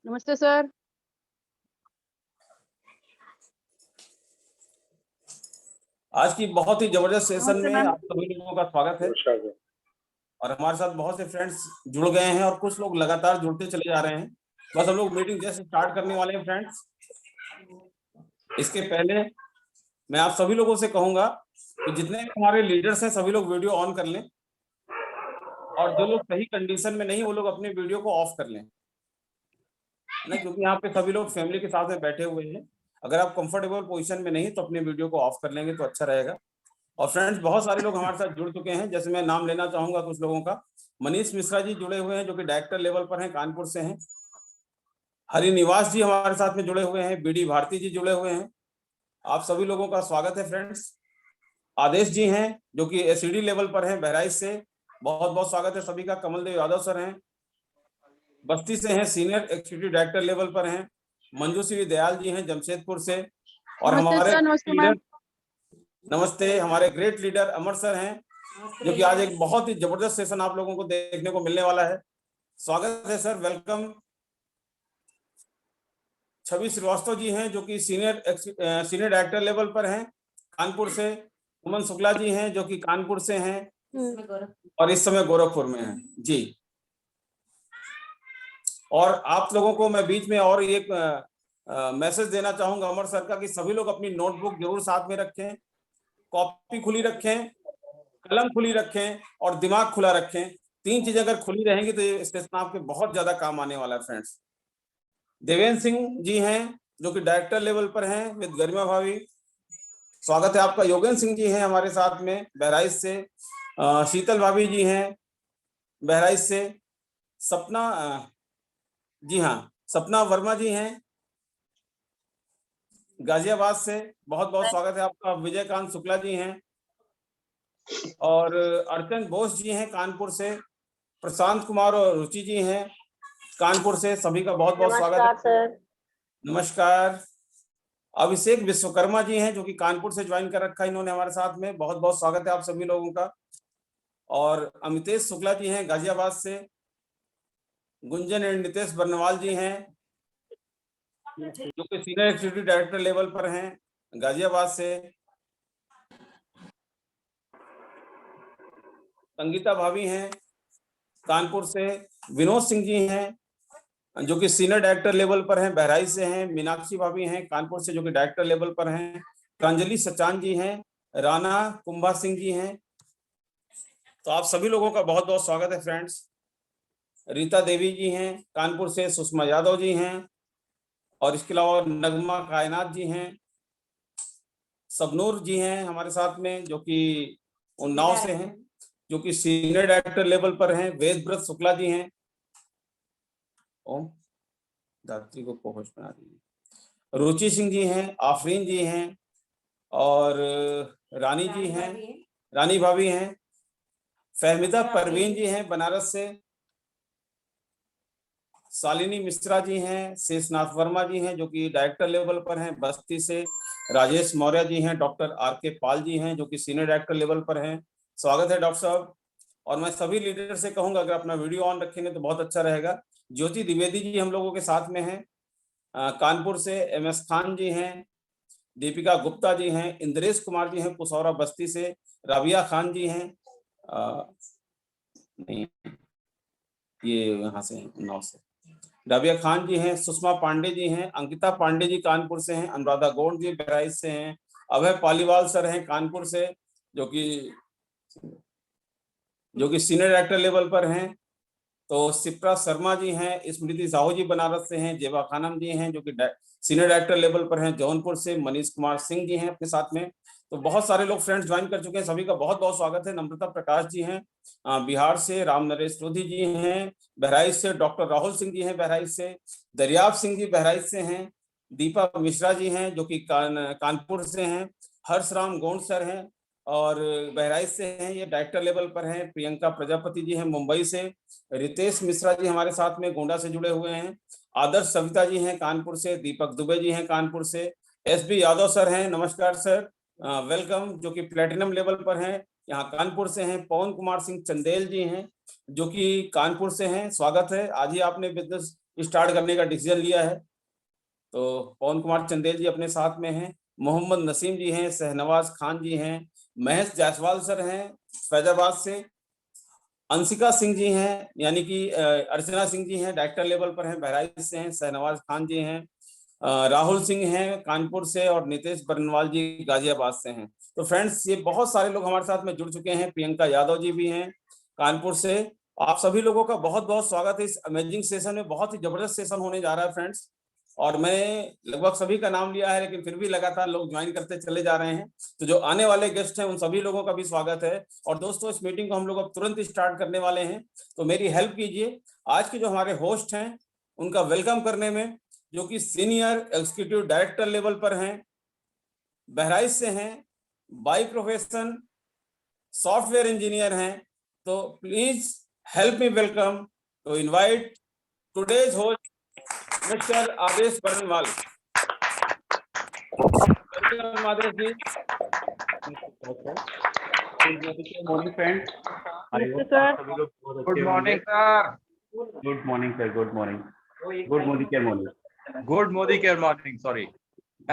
नमस्ते सर। आज की बहुत ही जबरदस्त सेशन नमस्ते में मैम। आप सभी लोगों का स्वागत है। और हमारे साथ बहुत से फ्रेंड्स जुड़ गए हैं और कुछ लोग लगातार जुड़ते चले जा रहे हैं। बस हम लोग मीटिंग जैसे स्टार्ट करने वाले हैं फ्रेंड्स। इसके पहले मैं आप सभी लोगों से कहूंगा कि जितने भी हमारे लीडर्स हैं सभी लोग वीडियो ऑन कर लें, और जो लोग सही कंडीशन में नहीं वो लोग अपने वीडियो को ऑफ कर लें ना, क्योंकि यहाँ पे सभी लोग फैमिली के साथ में बैठे हुए हैं। अगर आप कंफर्टेबल पोजीशन में नहीं तो अपने वीडियो को ऑफ कर लेंगे तो अच्छा रहेगा। और फ्रेंड्स बहुत सारे लोग हमारे साथ जुड़ चुके हैं, जैसे मैं नाम लेना चाहूंगा कुछ लोगों का। मनीष मिश्रा जी जुड़े हुए हैं जो कि डायरेक्टर लेवल पर हैं, कानपुर से हैं। हरिनिवास जी हमारे साथ में जुड़े हुए हैं। बीडी भारती जी जुड़े हुए हैं। आप सभी लोगों का स्वागत है फ्रेंड्स। आदेश जी हैं जो कि एसईडी लेवल पर हैं बहराइच से, बहुत बहुत स्वागत है सभी का। कमल देव यादव सर हैं, बस्ती से हैं, सीनियर एग्जीक्यूटिव डायरेक्टर लेवल पर हैं। मंजू श्री दयाल जी हैं जमशेदपुर से। और नमस्ते हमारे सर। नमस्ते लीडर, मैम। नमस्ते, हमारे ग्रेट लीडर अमर सर हैं, जो कि आज एक बहुत ही जबरदस्त सेशन आप लोगों को देखने को मिलने वाला है। स्वागत है सर, वेलकम। छवि श्रीवास्तव जी हैं जो कि सीनियर डायरेक्टर लेवल पर हैं, कानपुर से। उमन शुक्ला जी हैं जो कि कानपुर से हैं और इस समय गोरखपुर में हैं जी। और आप लोगों को मैं बीच में और एक मैसेज देना चाहूंगा अमर सर का, कि सभी लोग अपनी नोटबुक जरूर साथ में रखें, कॉपी खुली रखें, कलम खुली रखें और दिमाग खुला रखें। तीन चीजें अगर खुली रहेंगी तो ये स्टेशन आपके बहुत ज्यादा काम आने वाला है फ्रेंड्स। देवेंद्र सिंह जी हैं जो कि डायरेक्टर लेवल पर हैं विद गरिमा भाभी, स्वागत है आपका। योगेंद्र सिंह जी हैं हमारे साथ में बहराइच से। शीतल भाभी जी हैं बहराइच से। सपना जी हाँ, सपना वर्मा जी हैं गाजियाबाद से, बहुत बहुत स्वागत है आपका। विजयकांत शुक्ला जी हैं और अर्चन बोस जी हैं कानपुर से। प्रशांत कुमार और रुचि जी हैं कानपुर से, सभी का बहुत बहुत स्वागत है। नमस्कार। अभिषेक विश्वकर्मा जी हैं जो कि कानपुर से ज्वाइन कर रखा है इन्होंने हमारे साथ में, बहुत बहुत स्वागत है आप सभी लोगों का। और अमितेश शुक्ला जी हैं गाजियाबाद से। गुंजन एंड नितेश बर्नवाल जी हैं जो कि सीनियर एग्जीक्यूटिव डायरेक्टर लेवल पर हैं गाजियाबाद से। संगीता भाभी हैं कानपुर से। विनोद सिंह जी हैं जो कि सीनियर डायरेक्टर लेवल पर हैं, बहराइच से हैं। मीनाक्षी भाभी हैं कानपुर से जो कि डायरेक्टर लेवल पर हैं। प्रांजलि सचान जी हैं। राणा कुंभा सिंह जी हैं। तो आप सभी लोगों का बहुत बहुत स्वागत है फ्रेंड्स। रीता देवी जी हैं कानपुर से। सुषमा यादव जी हैं और इसके अलावा नगमा कायनात जी हैं। सबनूर जी हैं हमारे साथ में जो कि उन्नाव से हैं, जो कि सीनियर डायरेक्टर लेवल पर हैं। वेदव्रत शुक्ला जी हैं। ओम दात्री को पहुंच बना दीजिए। रुचि सिंह जी हैं, आफरीन जी हैं और रानी जी हैं, रानी भाभी हैं। फहमिदा परवीन जी हैं बनारस से। शालिनी मिश्रा जी हैं। शेषनाथ वर्मा जी हैं जो कि डायरेक्टर लेवल पर हैं बस्ती से। राजेश मौर्य जी हैं। डॉक्टर आर के पाल जी हैं जो कि सीनियर डायरेक्टर लेवल पर हैं। स्वागत है डॉक्टर साहब। और मैं सभी लीडर से कहूंगा अगर अपना वीडियो ऑन रखेंगे तो बहुत अच्छा रहेगा। ज्योति द्विवेदी जी हम लोगों के साथ में हैं कानपुर से। एम एस खान जी हैं। दीपिका गुप्ता जी हैं। इंद्रेश कुमार जी हैं पुसौरा बस्ती से। राबिया खान जी हैं नहीं, ये यहाँ से उन्नाव से। राबिया खान जी हैं। सुषमा पांडे जी हैं। अंकिता पांडे जी कानपुर से हैं। अनुराधा गौड़ जी बहराइच से हैं। अभय पालीवाल सर हैं कानपुर से जो कि सीनियर डायरेक्टर लेवल पर हैं। तो सिप्रा शर्मा जी हैं। स्मृति साहू जी बनारस से हैं। जेबा खानम जी हैं जो कि सीनियर डायरेक्टर लेवल पर हैं जौनपुर से। मनीष कुमार सिंह जी हैं अपने साथ में। तो बहुत सारे लोग फ्रेंड्स ज्वाइन कर चुके हैं, सभी का बहुत बहुत स्वागत है। नम्रता प्रकाश जी हैं बिहार से। राम नरेश लोधी जी हैं बहराइच से। डॉक्टर राहुल सिंह जी हैं बहराइच से। दरियाब सिंह जी बहराइच से हैं। दीपा मिश्रा जी हैं जो कि कानपुर से हैं। हर्षराम गौंड सर हैं और बहराइच से हैं, ये डायरेक्टर लेवल पर हैं। प्रियंका प्रजापति जी हैं मुंबई से। रितेश मिश्रा जी हमारे साथ में गोंडा से जुड़े हुए हैं। आदर्श सविता जी हैं कानपुर से। दीपक दुबे जी हैं कानपुर से। एस बी यादव सर हैं, नमस्कार सर, वेलकम, जो कि प्लेटिनम लेवल पर हैं, यहाँ कानपुर से हैं। पवन कुमार सिंह चंदेल जी हैं जो कि कानपुर से हैं, स्वागत है। आज ही आपने बिजनेस स्टार्ट करने का डिसीजन लिया है। तो पवन कुमार चंदेल जी अपने साथ में हैं, मोहम्मद नसीम जी हैं, शहनवाज खान जी हैं, महेश जायसवाल सर हैं फैजाबाद से, अंशिका सिंह जी हैं, यानी कि अर्चना सिंह जी हैं, डायरेक्टर लेवल पर हैं, बहराइच से हैं, शहनवाज खान जी हैं, राहुल सिंह हैं कानपुर से, और नितेश बरनवाल जी गाजियाबाद से हैं। तो फ्रेंड्स, ये बहुत सारे लोग हमारे साथ में जुड़ चुके हैं। प्रियंका यादव जी भी हैं कानपुर से। आप सभी लोगों का बहुत बहुत स्वागत है इस अमेजिंग सेशन में। बहुत ही जबरदस्त सेशन होने जा रहा है फ्रेंड्स, और मैंने लगभग सभी का नाम लिया है, लेकिन फिर भी लगातार लोग ज्वाइन करते चले जा रहे हैं। तो जो आने वाले गेस्ट हैं उन सभी लोगों का भी स्वागत है। और दोस्तों, इस मीटिंग को हम लोग अब तुरंत स्टार्ट करने वाले हैं, तो मेरी हेल्प कीजिए। आज के जो हमारे होस्ट हैं उनका वेलकम करने में, जो कि सीनियर एग्जीक्यूटिव डायरेक्टर लेवल पर हैं, बहराइच से हैं, बाय प्रोफेशन सॉफ्टवेयर इंजीनियर हैं। तो please help me welcome to invite today's host mister Adesh Barnwal. Welcome Adesh ji. Good morning, friends. Good morning, sir. Good morning, sir. Good morning. Good morning, क्या morning. Good morning. Sorry.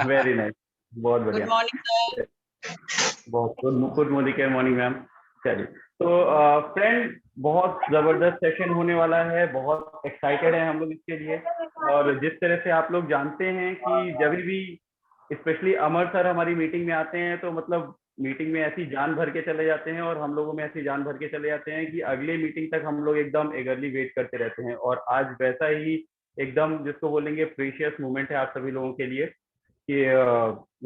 Very nice. बहुत बढ़िया. Good morning, sir. बहुत good morning, क्या morning, ma'am. चलिए. तो friend, बहुत जबरदस्त session होने वाला है. बहुत एक्साइटेड है हम लोग इसके लिए. और जिस तरह से आप लोग जानते हैं कि जब भी स्पेशली अमर सर हमारी मीटिंग में आते हैं, तो मतलब मीटिंग में ऐसी जान भर के चले जाते हैं, और हम लोगों में ऐसी जान भर के चले जाते हैं कि अगले मीटिंग तक हम लोग एकदम एगरली वेट करते रहते हैं। और आज वैसा ही एकदम जिसको बोलेंगे प्रीशियस मोमेंट है आप सभी लोगों के लिए कि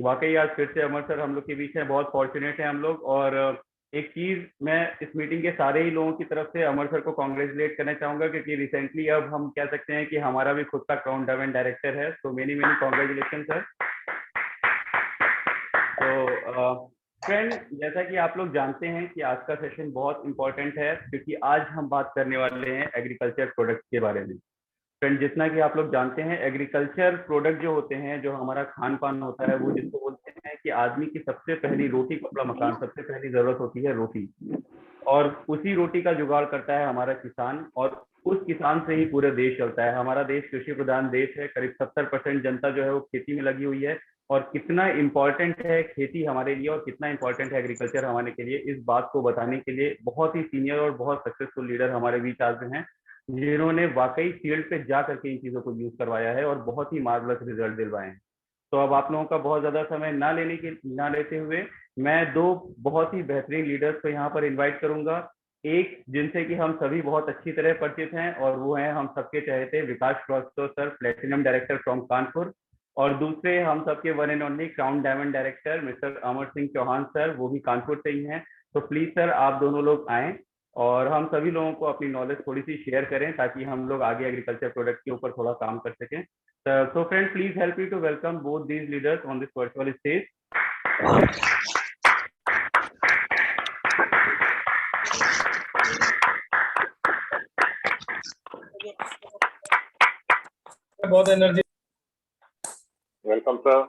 वाकई आज फिर से अमर सर हम लोग के बीच हैं। बहुत फॉर्चुनेट है हम लोग। और एक चीज मैं इस मीटिंग के सारे ही लोगों की तरफ से अमर सर को कॉन्ग्रेचुलेट करना चाहूंगा, क्योंकि रिसेंटली अब हम कह सकते हैं कि हमारा भी खुद का काउंटडाउन डायरेक्टर है। तो मेनी कॉन्ग्रेचुलेशन सर। तो फ्रेंड, जैसा कि आप लोग जानते हैं कि आज का सेशन बहुत इंपॉर्टेंट है, क्योंकि आज हम बात करने वाले हैं एग्रीकल्चर प्रोडक्ट्स के बारे में। फ्रेंड, जितना कि आप लोग जानते हैं, एग्रीकल्चर प्रोडक्ट जो होते हैं, जो हमारा खान पान होता है, वो जिसको बोलते हैं कि आदमी की सबसे पहली रोटी कपड़ा मकान, सबसे पहली जरूरत होती है रोटी। और उसी रोटी का जुगाड़ करता है हमारा किसान, और उस किसान से ही पूरा देश चलता है। हमारा देश कृषि प्रधान देश है। करीब 70% जनता जो है वो खेती में लगी हुई है। और कितना इम्पोर्टेंट है खेती हमारे लिए, और कितना इम्पोर्टेंट है एग्रीकल्चर हमारे के लिए, इस बात को बताने के लिए बहुत ही सीनियर और बहुत सक्सेसफुल लीडर हमारे बीच आज हैं, जिन्होंने वाकई फील्ड पे जा करके इन चीजों को यूज करवाया है और बहुत ही मार्वलस रिजल्ट दिलवाए हैं। तो अब आप लोगों का बहुत ज्यादा समय ना लेते हुए मैं दो बहुत ही बेहतरीन लीडर्स को यहाँ पर इन्वाइट करूंगा। एक जिनसे कि हम सभी बहुत अच्छी तरह परिचित हैं, और वो हैं हम सबके चहेते Vikas Shrivastava sir, platinum director from Kanpur. और दूसरे हम सबके one and only crown diamond director mister Amar Singh Chauhan sir, वो भी कानपुर से ही हैं। तो प्लीज सर, आप दोनों लोग आएं और हम सभी लोगों को अपनी नॉलेज थोड़ी सी शेयर करें, ताकि हम लोग आगे एग्रीकल्चर प्रोडक्ट के ऊपर थोड़ा काम कर सकें। So friend, please help me to welcome both these leaders on this virtual stage. बहुत एनर्जी। Welcome sir.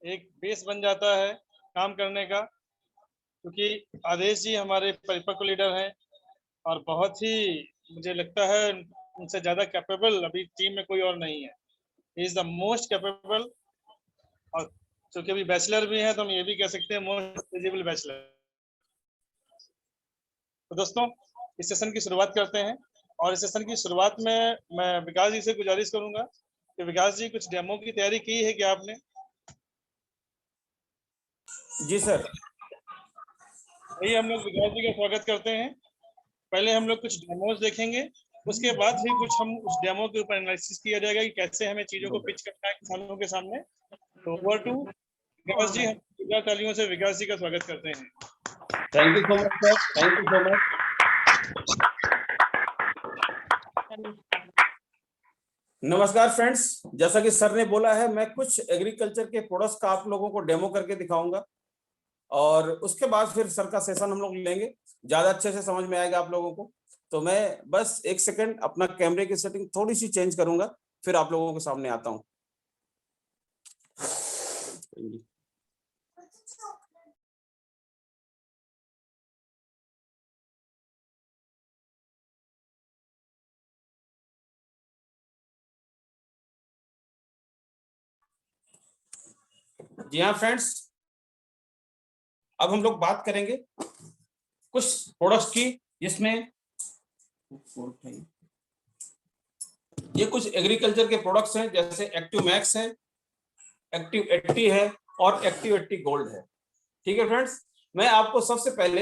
एक बेस बन जाता है काम करने का, क्योंकि आदेश जी हमारे परिपक्व लीडर हैं और बहुत ही, मुझे लगता है उनसे ज्यादा कैपेबल अभी टीम में कोई और नहीं है। He is the most capable. और क्योंकि अभी बैचलर भी हैं, तो हम ये भी कह सकते हैं मोस्ट एलिजिबल बैचलर। तो दोस्तों, इस सेशन की शुरुआत करते हैं। और इस सेशन की शुरुआत में मैं विकास जी से गुजारिश करूंगा कि विकास जी, कुछ डेमो की तैयारी की है क्या आपने? जी सर। वही हम लोग विकास जी का स्वागत करते हैं। पहले हम लोग कुछ डेमोज देखेंगे, उसके बाद फिर कुछ हम उस डेमो के ऊपर एनालिसिस किया जाएगा कि कैसे हमें चीजों को पिच करना है किसानों के सामने। तो ओवर टू विकास जी। हम तालियों से विकास जी का स्वागत करते हैं। Thank you so much sir, thank you so much. नमस्कार फ्रेंड्स, जैसा कि सर ने बोला है, मैं कुछ एग्रीकल्चर के प्रोडक्ट्स का आप लोगों को डेमो करके दिखाऊंगा, और उसके बाद फिर सर का सेशन हम लोग लेंगे। ज्यादा अच्छे से समझ में आएगा आप लोगों को। तो मैं बस एक सेकंड अपना कैमरे की सेटिंग थोड़ी सी चेंज करूंगा, फिर आप लोगों के सामने आता हूं। जी हाँ फ्रेंड्स, अब हम लोग बात करेंगे कुछ प्रोडक्ट्स की, जिसमें ये कुछ एग्रीकल्चर के प्रोडक्ट्स हैं, जैसे एक्टिव मैक्स है, एक्टिव 80 है और एक्टिव 80 गोल्ड है। ठीक है फ्रेंड्स, मैं आपको सबसे पहले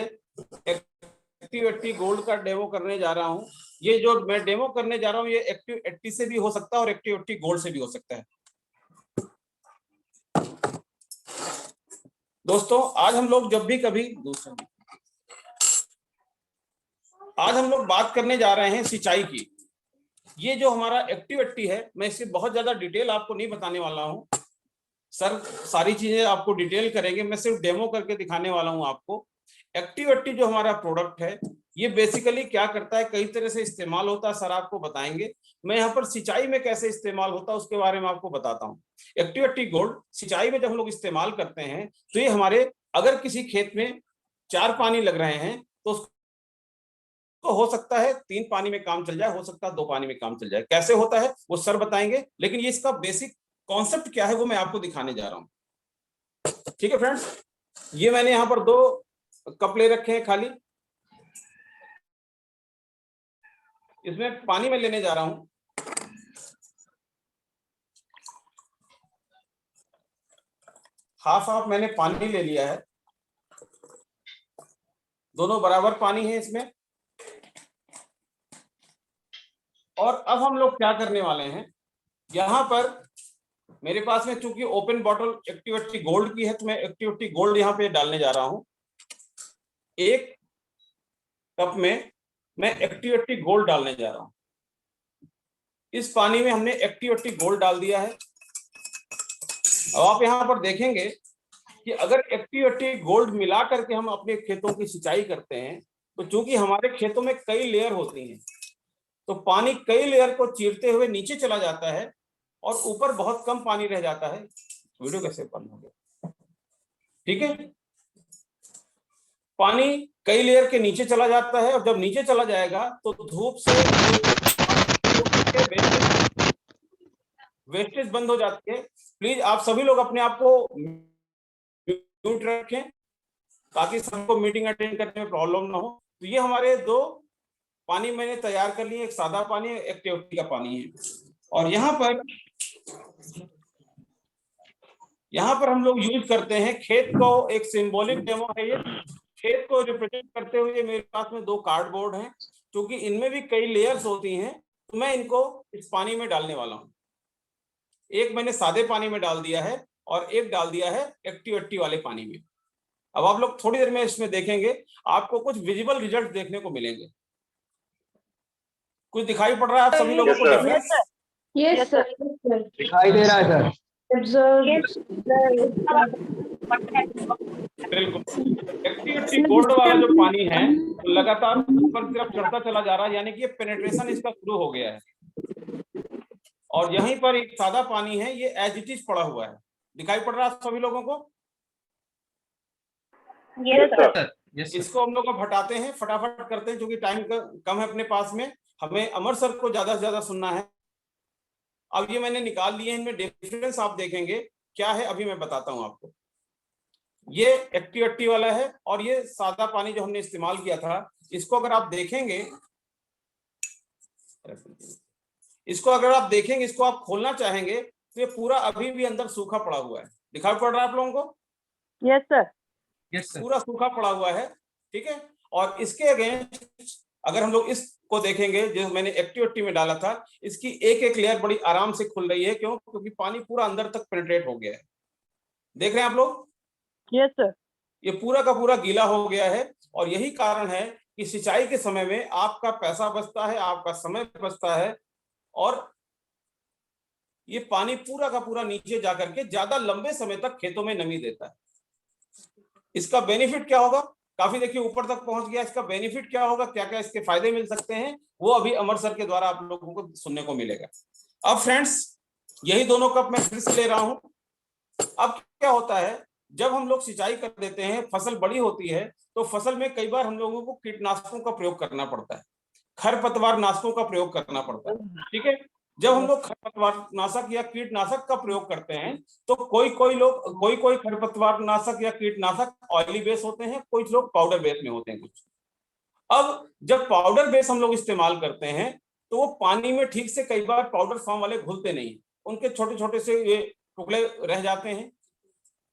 एक्टिव 80 गोल्ड का डेमो करने जा रहा हूं। ये जो मैं डेमो करने जा रहा हूं, ये एक्टिव 80 से भी हो सकता है और एक्टिव 80 गोल्ड से भी हो सकता है। दोस्तों, आज हम लोग आज हम लोग बात करने जा रहे हैं सिंचाई की। ये जो हमारा एक्टिव 80 है, मैं इससे बहुत ज्यादा डिटेल आपको नहीं बताने वाला हूं सर, सारी चीजें आपको डिटेल करेंगे, मैं सिर्फ डेमो करके दिखाने वाला हूं आपको। एक्टिव 80 जो हमारा प्रोडक्ट है, ये बेसिकली क्या करता है, कई तरह से इस्तेमाल होता है सर, आपको बताएंगे। मैं यहाँ पर सिंचाई में कैसे इस्तेमाल होता है उसके बारे में आपको बताता हूँ। एक्टिव 80 गोल्ड सिंचाई में जब हम लोग इस्तेमाल करते हैं, तो ये हमारे अगर किसी खेत में 4 पानी लग रहे हैं तो हो सकता है 3 पानी में काम चल जाए, हो सकता है 2 पानी में काम चल जाए। कैसे होता है वो सर बताएंगे, लेकिन ये इसका बेसिक कॉन्सेप्ट क्या है वो मैं आपको दिखाने जा रहा हूं। ठीक है फ्रेंड्स, ये मैंने यहाँ पर 2 कप ले रखे हैं खाली, इसमें पानी मैं लेने जा रहा हूं। हाफ मैंने पानी ले लिया है, दोनों बराबर पानी है इसमें। और अब हम लोग क्या करने वाले हैं, यहाँ पर मेरे पास में चूंकि ओपन बॉटल एक्टिव 80 गोल्ड की है, तो मैं एक्टिव 80 गोल्ड यहाँ पे डालने जा रहा हूं। 1 कप में मैं एक्टिव 80 गोल्ड डालने जा रहा हूं। इस पानी में हमने एक्टिव 80 गोल्ड डाल दिया है। अब आप यहाँ पर देखेंगे कि अगर एक्टिव 80 गोल्ड मिला करके हम अपने खेतों की सिंचाई करते हैं, तो चूंकि हमारे खेतों में कई लेयर होती हैं, तो पानी कई लेयर को चीरते हुए नीचे चला जाता है और ऊपर बहुत कम पानी रह जाता है। वीडियो कैसे बंद हो गया? ठीक है, पानी कई लेयर के नीचे चला जाता है, और जब नीचे चला जाएगा तो धूप से वेस्टेज बंद हो जाती है। प्लीज आप सभी लोग अपने आप को म्यूट रखें ताकि सबको मीटिंग अटेंड करने में प्रॉब्लम ना हो। तो ये हमारे 2 पानी मैंने तैयार कर लिए, एक सादा पानी, एक एक्टिव 80 का पानी है। और यहाँ पर हम लोग यूज करते हैं खेत को, एक सिंबॉलिक डेमो है ये, खेत को रिप्रेजेंट करते हुए मेरे पास में 2 कार्डबोर्ड हैं, क्योंकि इनमें भी कई लेयर्स होती हैं, तो मैं इनको इस पानी में डालने वाला हूं। एक मैंने सादे पानी में डाल दिया है और एक डाल दिया है एक्टिव 80 वाले पानी में। अब आप लोग थोड़ी देर में इसमें देखेंगे, आपको कुछ विजिबल रिजल्ट देखने को मिलेंगे। कुछ दिखाई पड़ रहा है आप सभी लोगों को डिफरेंस? यस सर, दिखाई दे रहा है सर। बिल्कुल, एक्टिव 80 गोल्ड वाला जो पानी है तो लगातार ऊपर की तरफ चढ़ता चला जा रहा है, यानी कि ये पेनिट्रेशन इसका शुरू हो गया है। और यहीं पर एक सादा पानी है, ये एज इट इज पड़ा हुआ है। दिखाई पड़ रहा है सभी लोगों को? Yes sir. इसको हम लोग अब हटाते हैं, फटाफट करते हैं, क्योंकि टाइम कम है अपने पास में, हमें अमर सर को ज्यादा से ज्यादा सुनना है। अब ये मैंने निकाल लिए, इनमें डिफरेंस आप देखेंगे क्या है, अभी मैं बताता हूं आपको। ये एक्टिव 80 वाला है और ये सादा पानी जो हमने इस्तेमाल किया था, इसको अगर आप देखेंगे, इसको आप खोलना चाहेंगे तो ये पूरा अभी भी अंदर सूखा पड़ा हुआ है। दिखाई पड़ रहा है आप लोगों को? Yes sir. Yes sir. पूरा सूखा पड़ा हुआ है। ठीक है, और इसके अगेंस्ट अगर हम लोग इसको देखेंगे, जो मैंने एक्टिव 80 में डाला था, इसकी एक एक लेयर बड़ी आराम से खुल रही है। क्यों? क्योंकि पानी पूरा अंदर तक पेनिट्रेट हो गया है। देख रहे हैं आप लोग? Yes sir. ये पूरा का पूरा गीला हो गया है, और यही कारण है कि सिंचाई के समय में आपका पैसा बचता है, आपका समय बचता है, और ये पानी पूरा का पूरा नीचे जाकर के ज्यादा लंबे समय तक खेतों में नमी देता है। इसका बेनिफिट क्या होगा? काफी देखिए ऊपर तक पहुंच गया। इसका बेनिफिट क्या होगा, क्या क्या इसके फायदे मिल सकते हैं, वो अभी अमर सर के द्वारा आप लोगों को सुनने को मिलेगा। अब फ्रेंड्स, यही दोनों कप मैं फिर से ले रहा हूं। अब क्या होता है, जब हम लोग सिंचाई कर देते हैं, फसल बड़ी होती है, तो फसल में कई बार हम लोगों को कीटनाशकों का प्रयोग करना पड़ता है, खरपतवार नाशकों का प्रयोग करना पड़ता है। ठीक है, जब हम लोग खरपतवार खरपतवारनाशक या कीटनाशक का प्रयोग करते हैं तो कोई खरपतवारनाशक या कीटनाशक ऑयली बेस होते हैं, कुछ लोग पाउडर बेस में होते हैं कुछ। अब जब पाउडर बेस हम लोग इस्तेमाल करते हैं तो वो पानी में ठीक से कई बार पाउडर फॉर्म वाले घुलते नहीं, उनके छोटे छोटे से ये टुकड़े रह जाते हैं,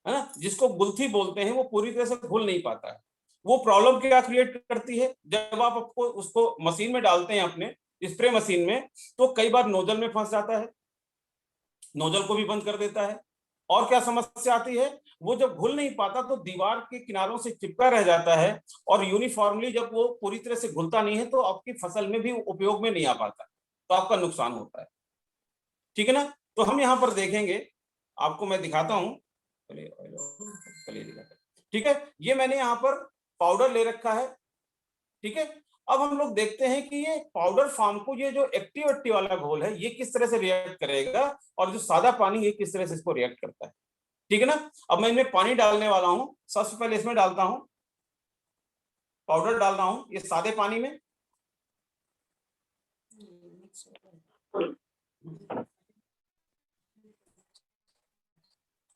है ना, जिसको गुल्थी बोलते हैं, वो पूरी तरह से घुल नहीं पाता है। वो प्रॉब्लम क्या क्रिएट करती है, जब आप आपको उसको मशीन में डालते हैं अपने स्प्रे मशीन में, तो कई बार नोजल में फंस जाता है, नोजल को भी बंद कर देता है। और क्या समस्या आती है, वो जब घुल नहीं पाता तो दीवार के किनारों से चिपका रह जाता है, और यूनिफॉर्मली जब वो पूरी तरह से घुलता नहीं है तो आपकी फसल में भी उपयोग में नहीं आ पाता, तो आपका नुकसान होता है। ठीक है ना। तो हम यहाँ पर देखेंगे, आपको मैं दिखाता हूँ, ठीक है। ये मैंने यहाँ पर पाउडर ले रखा है, ठीक है। अब हम लोग देखते हैं कि ये पाउडर फॉर्म को, ये जो एक्टिविटी वाला घोल है, ये किस तरह से रिएक्ट करेगा, और जो सादा पानी ये किस तरह से इसको रिएक्ट करता है। ठीक है ना। अब मैं इनमें पानी डालने वाला हूं। सबसे पहले इसमें डालता हूं, पाउडर डाल रहा हूं ये सादे पानी में,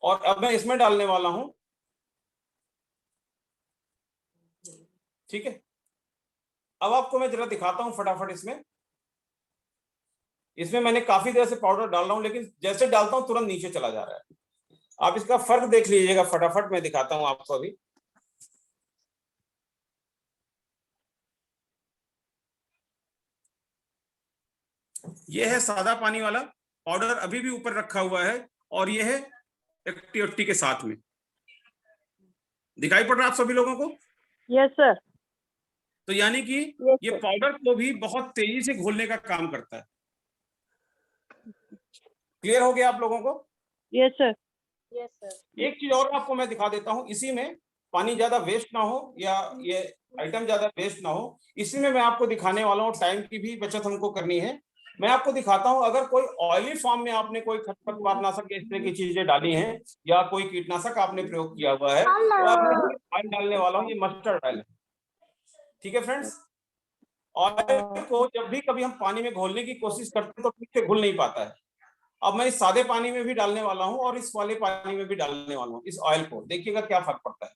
और अब मैं इसमें डालने वाला हूं, ठीक है। अब आपको मैं जरा दिखाता हूं फटाफट। इसमें मैंने काफी देर से पाउडर डाल रहा हूं, लेकिन जैसे डालता हूं तुरंत नीचे चला जा रहा है। आप इसका फर्क देख लीजिएगा, फटाफट मैं दिखाता हूं आपको। अभी ये है सादा पानी वाला पाउडर, अभी भी ऊपर रखा हुआ है, और ये है एक्टिविटी के साथ में। दिखाई पड़ रहा है आप सभी लोगों को? Yes sir. तो यानी कि ये पाउडर को भी बहुत तेजी से घोलने का काम करता है। क्लियर हो गया आप लोगों को? Yes sir. Yes sir. एक चीज और आपको मैं दिखा देता हूं, इसी में पानी ज्यादा वेस्ट ना हो, या ये आइटम ज्यादा वेस्ट ना हो, इसी में मैं आपको दिखाने वाला हूं। टाइम की भी बचत हमको करनी है। मैं आपको दिखाता हूं, अगर कोई ऑयली फॉर्म में आपने कोई खरपतवारनाशक इस तरह की चीजें डाली हैं, या कोई कीटनाशक आपने प्रयोग किया हुआ है, तो आपने ऑयल डालने वाला हूं, ये मस्टर्ड ऑयल है। ठीक है फ्रेंड्स। ऑयल को जब भी कभी हम पानी में घोलने की कोशिश करते हैं तो ठीक से घुल नहीं पाता है। अब मैं इस सादे पानी में भी डालने वाला हूं, और इस वाले पानी में भी डालने वाला हूं इस ऑयल को। देखिएगा क्या फर्क पड़ता है।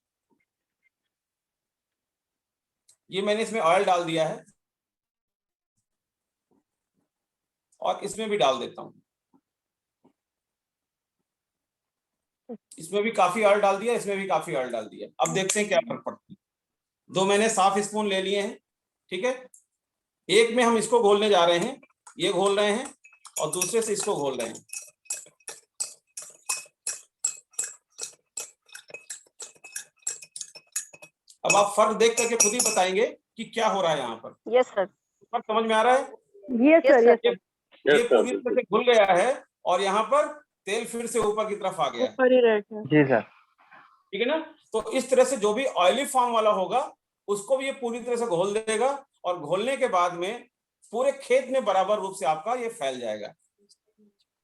ये मैंने इसमें ऑयल डाल दिया है, और इसमें भी डाल देता हूं। इसमें भी काफी ऑयल डाल दिया, इसमें भी काफी ऑयल डाल दिया। अब देखते हैं क्या फर्क पड़ता है। 2 मैंने साफ स्पून ले लिए हैं, ठीक है। एक में हम इसको घोलने जा रहे हैं, ये घोल रहे हैं, और दूसरे से इसको घोल रहे हैं। अब आप फर्क देख करके खुद ही बताएंगे कि क्या हो रहा है यहाँ पर। Yes sir. फर्क समझ में आ रहा है? Yes sir. Yes sir. ये पूरी तरह से घुल गया है, और यहाँ पर तेल फिर से ऊपर की तरफ आ गया है। ऊपर ही रहेगा। जी सर। ठीक है ना। तो इस तरह से जो भी ऑयली फॉर्म वाला होगा उसको भी ये पूरी तरह से घोल देगा, और घोलने के बाद में पूरे खेत में बराबर रूप से आपका ये फैल जाएगा।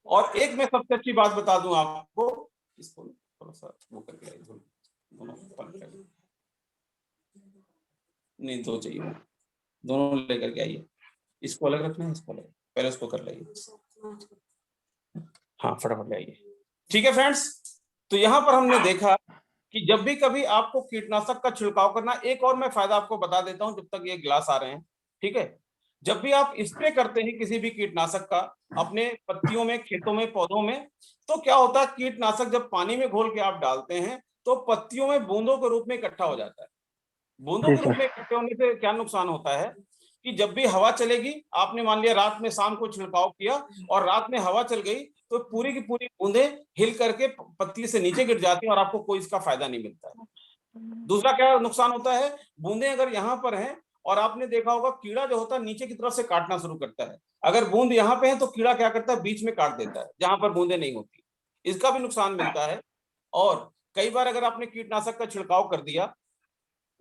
और एक मैं सबसे अच्छी बात बता दूं आपको, इसको थोड़ा सा वो करके नहीं, 2 चाहिए, दोनों लेकर के आइए। इसको अलग रखना है, इसको अलग, पहले उसको कर लाइए। हाँ फटाफट ले आइए। ठीक है फ्रेंड्स। तो यहाँ पर हमने देखा कि जब भी कभी आपको कीटनाशक का छिड़काव करना, एक और मैं फायदा आपको बता देता हूं जब तक ये गिलास आ रहे हैं, ठीक है। जब भी आप स्प्रे करते हैं किसी भी कीटनाशक का अपने पत्तियों में, खेतों में, पौधों में, तो क्या होता है, कीटनाशक जब पानी में घोल के आप डालते हैं तो पत्तियों में बूंदों के रूप में इकट्ठा हो जाता है। बूंदों के रूप में इकट्ठे होने से क्या नुकसान होता है कि जब भी हवा चलेगी, आपने मान लिया रात में शाम को छिड़काव किया, और रात में हवा चल गई, तो पूरी की पूरी बूंदें हिल करके पत्ती से नीचे गिर जाती हैं, और आपको कोई इसका फायदा नहीं मिलता है। दूसरा क्या नुकसान होता है, बूंदें अगर यहाँ पर हैं, और आपने देखा होगा कीड़ा जो होता है नीचे की तरफ से काटना शुरू करता है। अगर बूंद यहाँ पे है तो कीड़ा क्या करता है, बीच में काट देता है जहां पर बूंदें नहीं होती, इसका भी नुकसान मिलता है। और कई बार अगर आपने कीटनाशक का छिड़काव कर दिया,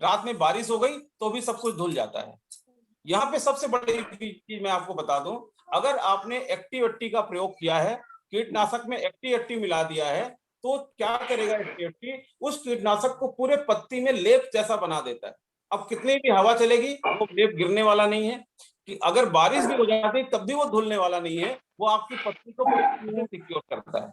रात में बारिश हो गई तो भी सब कुछ धुल जाता है। यहाँ पे सबसे बड़ी चीज मैं आपको बता दूं, अगर आपने एक्टिव 80 का प्रयोग किया है, कीटनाशक में एक्टिव 80 मिला दिया है, तो क्या करेगा एक्टिव 80, उस कीटनाशक को पूरे पत्ती में लेप जैसा बना देता है। अब कितनी भी हवा चलेगी वो लेप गिरने वाला नहीं है। कि अगर बारिश भी हो जाती है तब भी वो धुलने वाला नहीं है, वो आपकी पत्ती को सिक्योर करता है।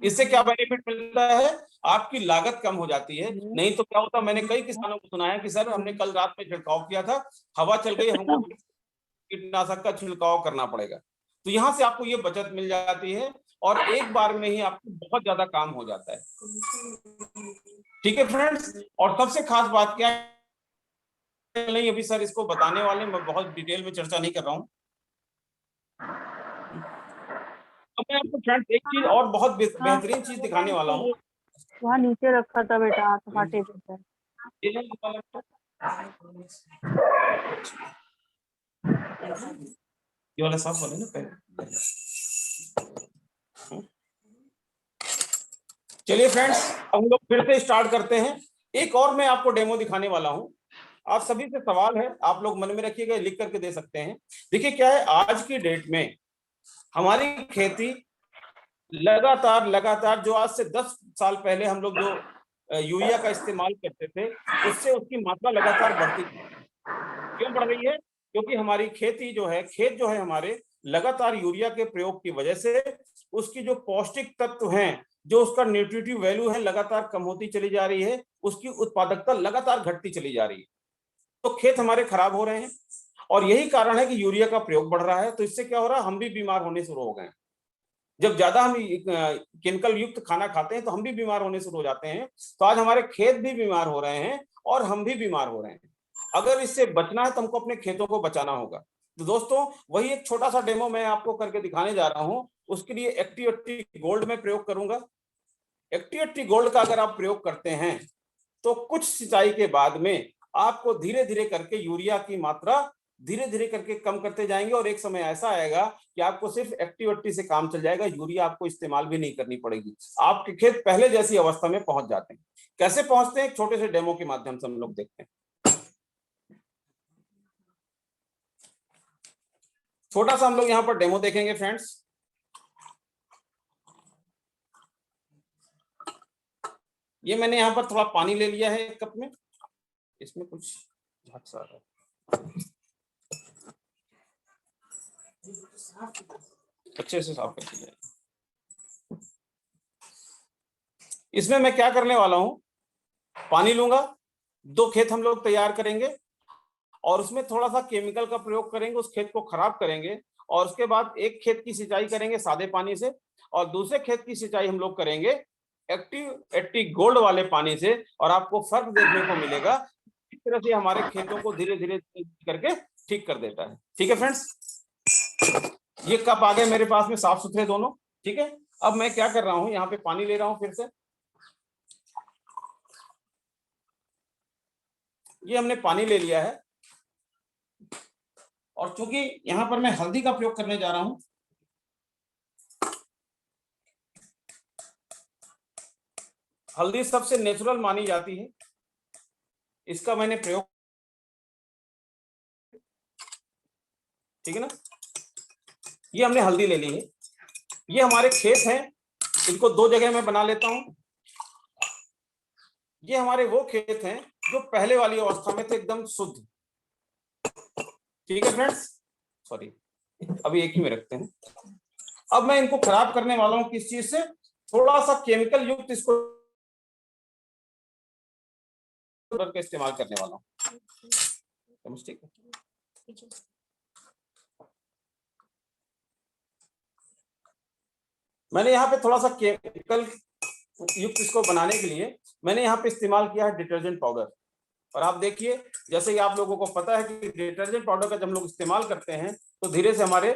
इससे क्या बेनिफिट मिलता है, आपकी लागत कम हो जाती है। नहीं तो क्या होता, मैंने कई किसानों को सुना है कि सर हमने कल रात में छिड़काव किया था, हवा चल गई, हमको कीटनाशक का छिड़काव करना पड़ेगा। तो यहाँ से आपको ये बचत मिल जाती है और एक बार में ही आपको बहुत ज्यादा काम हो जाता है। ठीक है फ्रेंड्स, और सबसे खास बात क्या है, नहीं अभी सर इसको बताने वाले, मैं बहुत डिटेल में चर्चा नहीं कर रहा हूँ। तो मैं आपको फ्रेंड्स एक चीज और बहुत बेहतरीन चीज दिखाने वाला हूँ। वहाँ नीचे रखा था बेटा, टमाटे पे। ये वाला साफ वाला ना पहले। चलिए फ्रेंड्स, अब हम लोग फिर से स्टार्ट करते हैं। एक और मैं आपको डेमो दिखाने वाला हूं। आप सभी से सवाल है, आप लोग मन में रखिएगा, लिख करके दे सकते हैं। देखिए क्या है, आज की डेट में हमारी खेती लगातार जो आज से 10 साल पहले हम लोग जो यूरिया का इस्तेमाल करते थे, उससे उसकी मात्रा लगातार बढ़ती। क्यों बढ़ रही है? क्योंकि हमारी खेती जो है, खेत जो है हमारे, लगातार यूरिया के प्रयोग की वजह से उसकी जो पौष्टिक तत्व हैं, जो उसका न्यूट्रिटिव वैल्यू है, लगातार कम होती चली जा रही है, उसकी उत्पादकता लगातार घटती चली जा रही है। तो खेत हमारे खराब हो रहे हैं और यही कारण है कि यूरिया का प्रयोग बढ़ रहा है। तो इससे क्या हो रहा है, हम भी बीमार होने शुरू हो गए हैं। जब ज्यादा हम केमिकल युक्त खाना खाते हैं तो हम भी बीमार होने शुरू हो जाते हैं। तो आज हमारे खेत भी बीमार हो रहे हैं और हम भी बीमार हो रहे हैं। अगर इससे बचना है तो हमको अपने खेतों को बचाना होगा। तो दोस्तों, वही एक छोटा सा डेमो मैं आपको करके दिखाने जा रहा हूं। उसके लिए एक्टिव गोल्ड में प्रयोग करूंगा। एक्टिव गोल्ड का अगर आप प्रयोग करते हैं तो कुछ सिंचाई के बाद में आपको धीरे धीरे करके यूरिया की मात्रा धीरे धीरे करके कम करते जाएंगे और एक समय ऐसा आएगा कि आपको सिर्फ एक्टिव से काम चल जाएगा, यूरिया आपको इस्तेमाल भी नहीं करनी पड़ेगी। आपके खेत पहले जैसी अवस्था में पहुंच जाते हैं। कैसे पहुंचते हैं, एक छोटे से डेमो के माध्यम से हम लोग देखते हैं। छोटा सा हम लोग यहाँ पर डेमो देखेंगे फ्रेंड्स। ये मैंने यहाँ पर थोड़ा पानी ले लिया है एक कप में, इसमें कुछ अच्छे से साफ कर दिया। इसमें मैं क्या करने वाला हूं, पानी लूंगा, 2 खेत हम लोग तैयार करेंगे और उसमें थोड़ा सा केमिकल का प्रयोग करेंगे, उस खेत को खराब करेंगे और उसके बाद एक खेत की सिंचाई करेंगे सादे पानी से और दूसरे खेत की सिंचाई हम लोग करेंगे एक्टिव गोल्ड वाले पानी से। और आपको फर्क देखने को मिलेगा, इस तरह से हमारे खेतों को धीरे धीरे करके ठीक कर देता है। ठीक है फ्रेंड्स, ये कप आ गए मेरे पास में साफ सुथरे दोनों। ठीक है, अब मैं क्या कर रहा हूं, यहाँ पे पानी ले रहा हूं फिर से। ये हमने पानी ले लिया है और चूंकि यहां पर मैं हल्दी का प्रयोग करने जा रहा हूं, हल्दी सबसे नेचुरल मानी जाती है, इसका मैंने प्रयोग, ठीक है ना। ये हमने हल्दी ले ली है। ये हमारे खेत हैं, इनको 2 जगह में बना लेता हूं। ये हमारे वो खेत हैं जो पहले वाली अवस्था में थे, एकदम शुद्ध। ठीक है फ्रेंड्स, सॉरी अभी एक ही में रखते हैं। अब मैं इनको खराब करने वाला हूं किस चीज से, थोड़ा सा केमिकल युक्त इसको का इस्तेमाल करने वाला हूं। ठीक है, मैंने यहाँ पे थोड़ा सा केमिकल युक्त इसको बनाने के लिए मैंने यहाँ पे इस्तेमाल किया है डिटर्जेंट पाउडर। और आप देखिए, जैसे कि आप लोगों को पता है कि डिटर्जेंट पाउडर का जब हम लोग इस्तेमाल करते हैं तो धीरे से हमारे,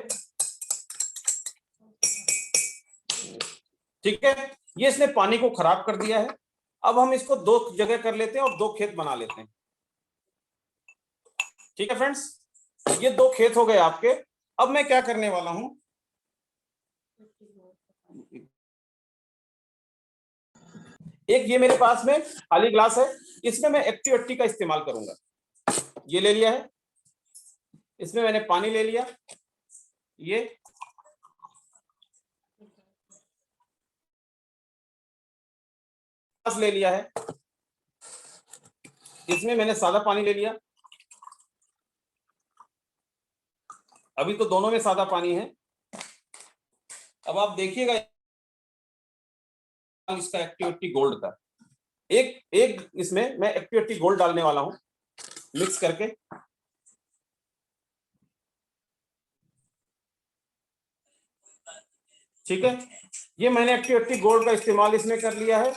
ठीक है, ये इसने पानी को खराब कर दिया है। अब हम इसको 2 जगह कर लेते हैं और 2 खेत बना लेते हैं। ठीक है फ्रेंड्स, ये 2 खेत हो गए आपके। अब मैं क्या करने वाला हूं, एक ये मेरे पास में खाली ग्लास है, इसमें मैं एक्टिव का इस्तेमाल करूंगा। ये ले लिया है, इसमें मैंने पानी ले लिया, ये ले लिया है, इसमें मैंने सादा पानी ले लिया। अभी तो दोनों में सादा पानी है। अब आप देखिएगा इसका एक्टिव 80 गोल्ड का, एक इसमें मैं एक्टिव 80 गोल्ड डालने वाला हूं मिक्स करके। ठीक है, ये मैंने एक्टिव 80 गोल्ड का इस्तेमाल इसमें कर लिया है।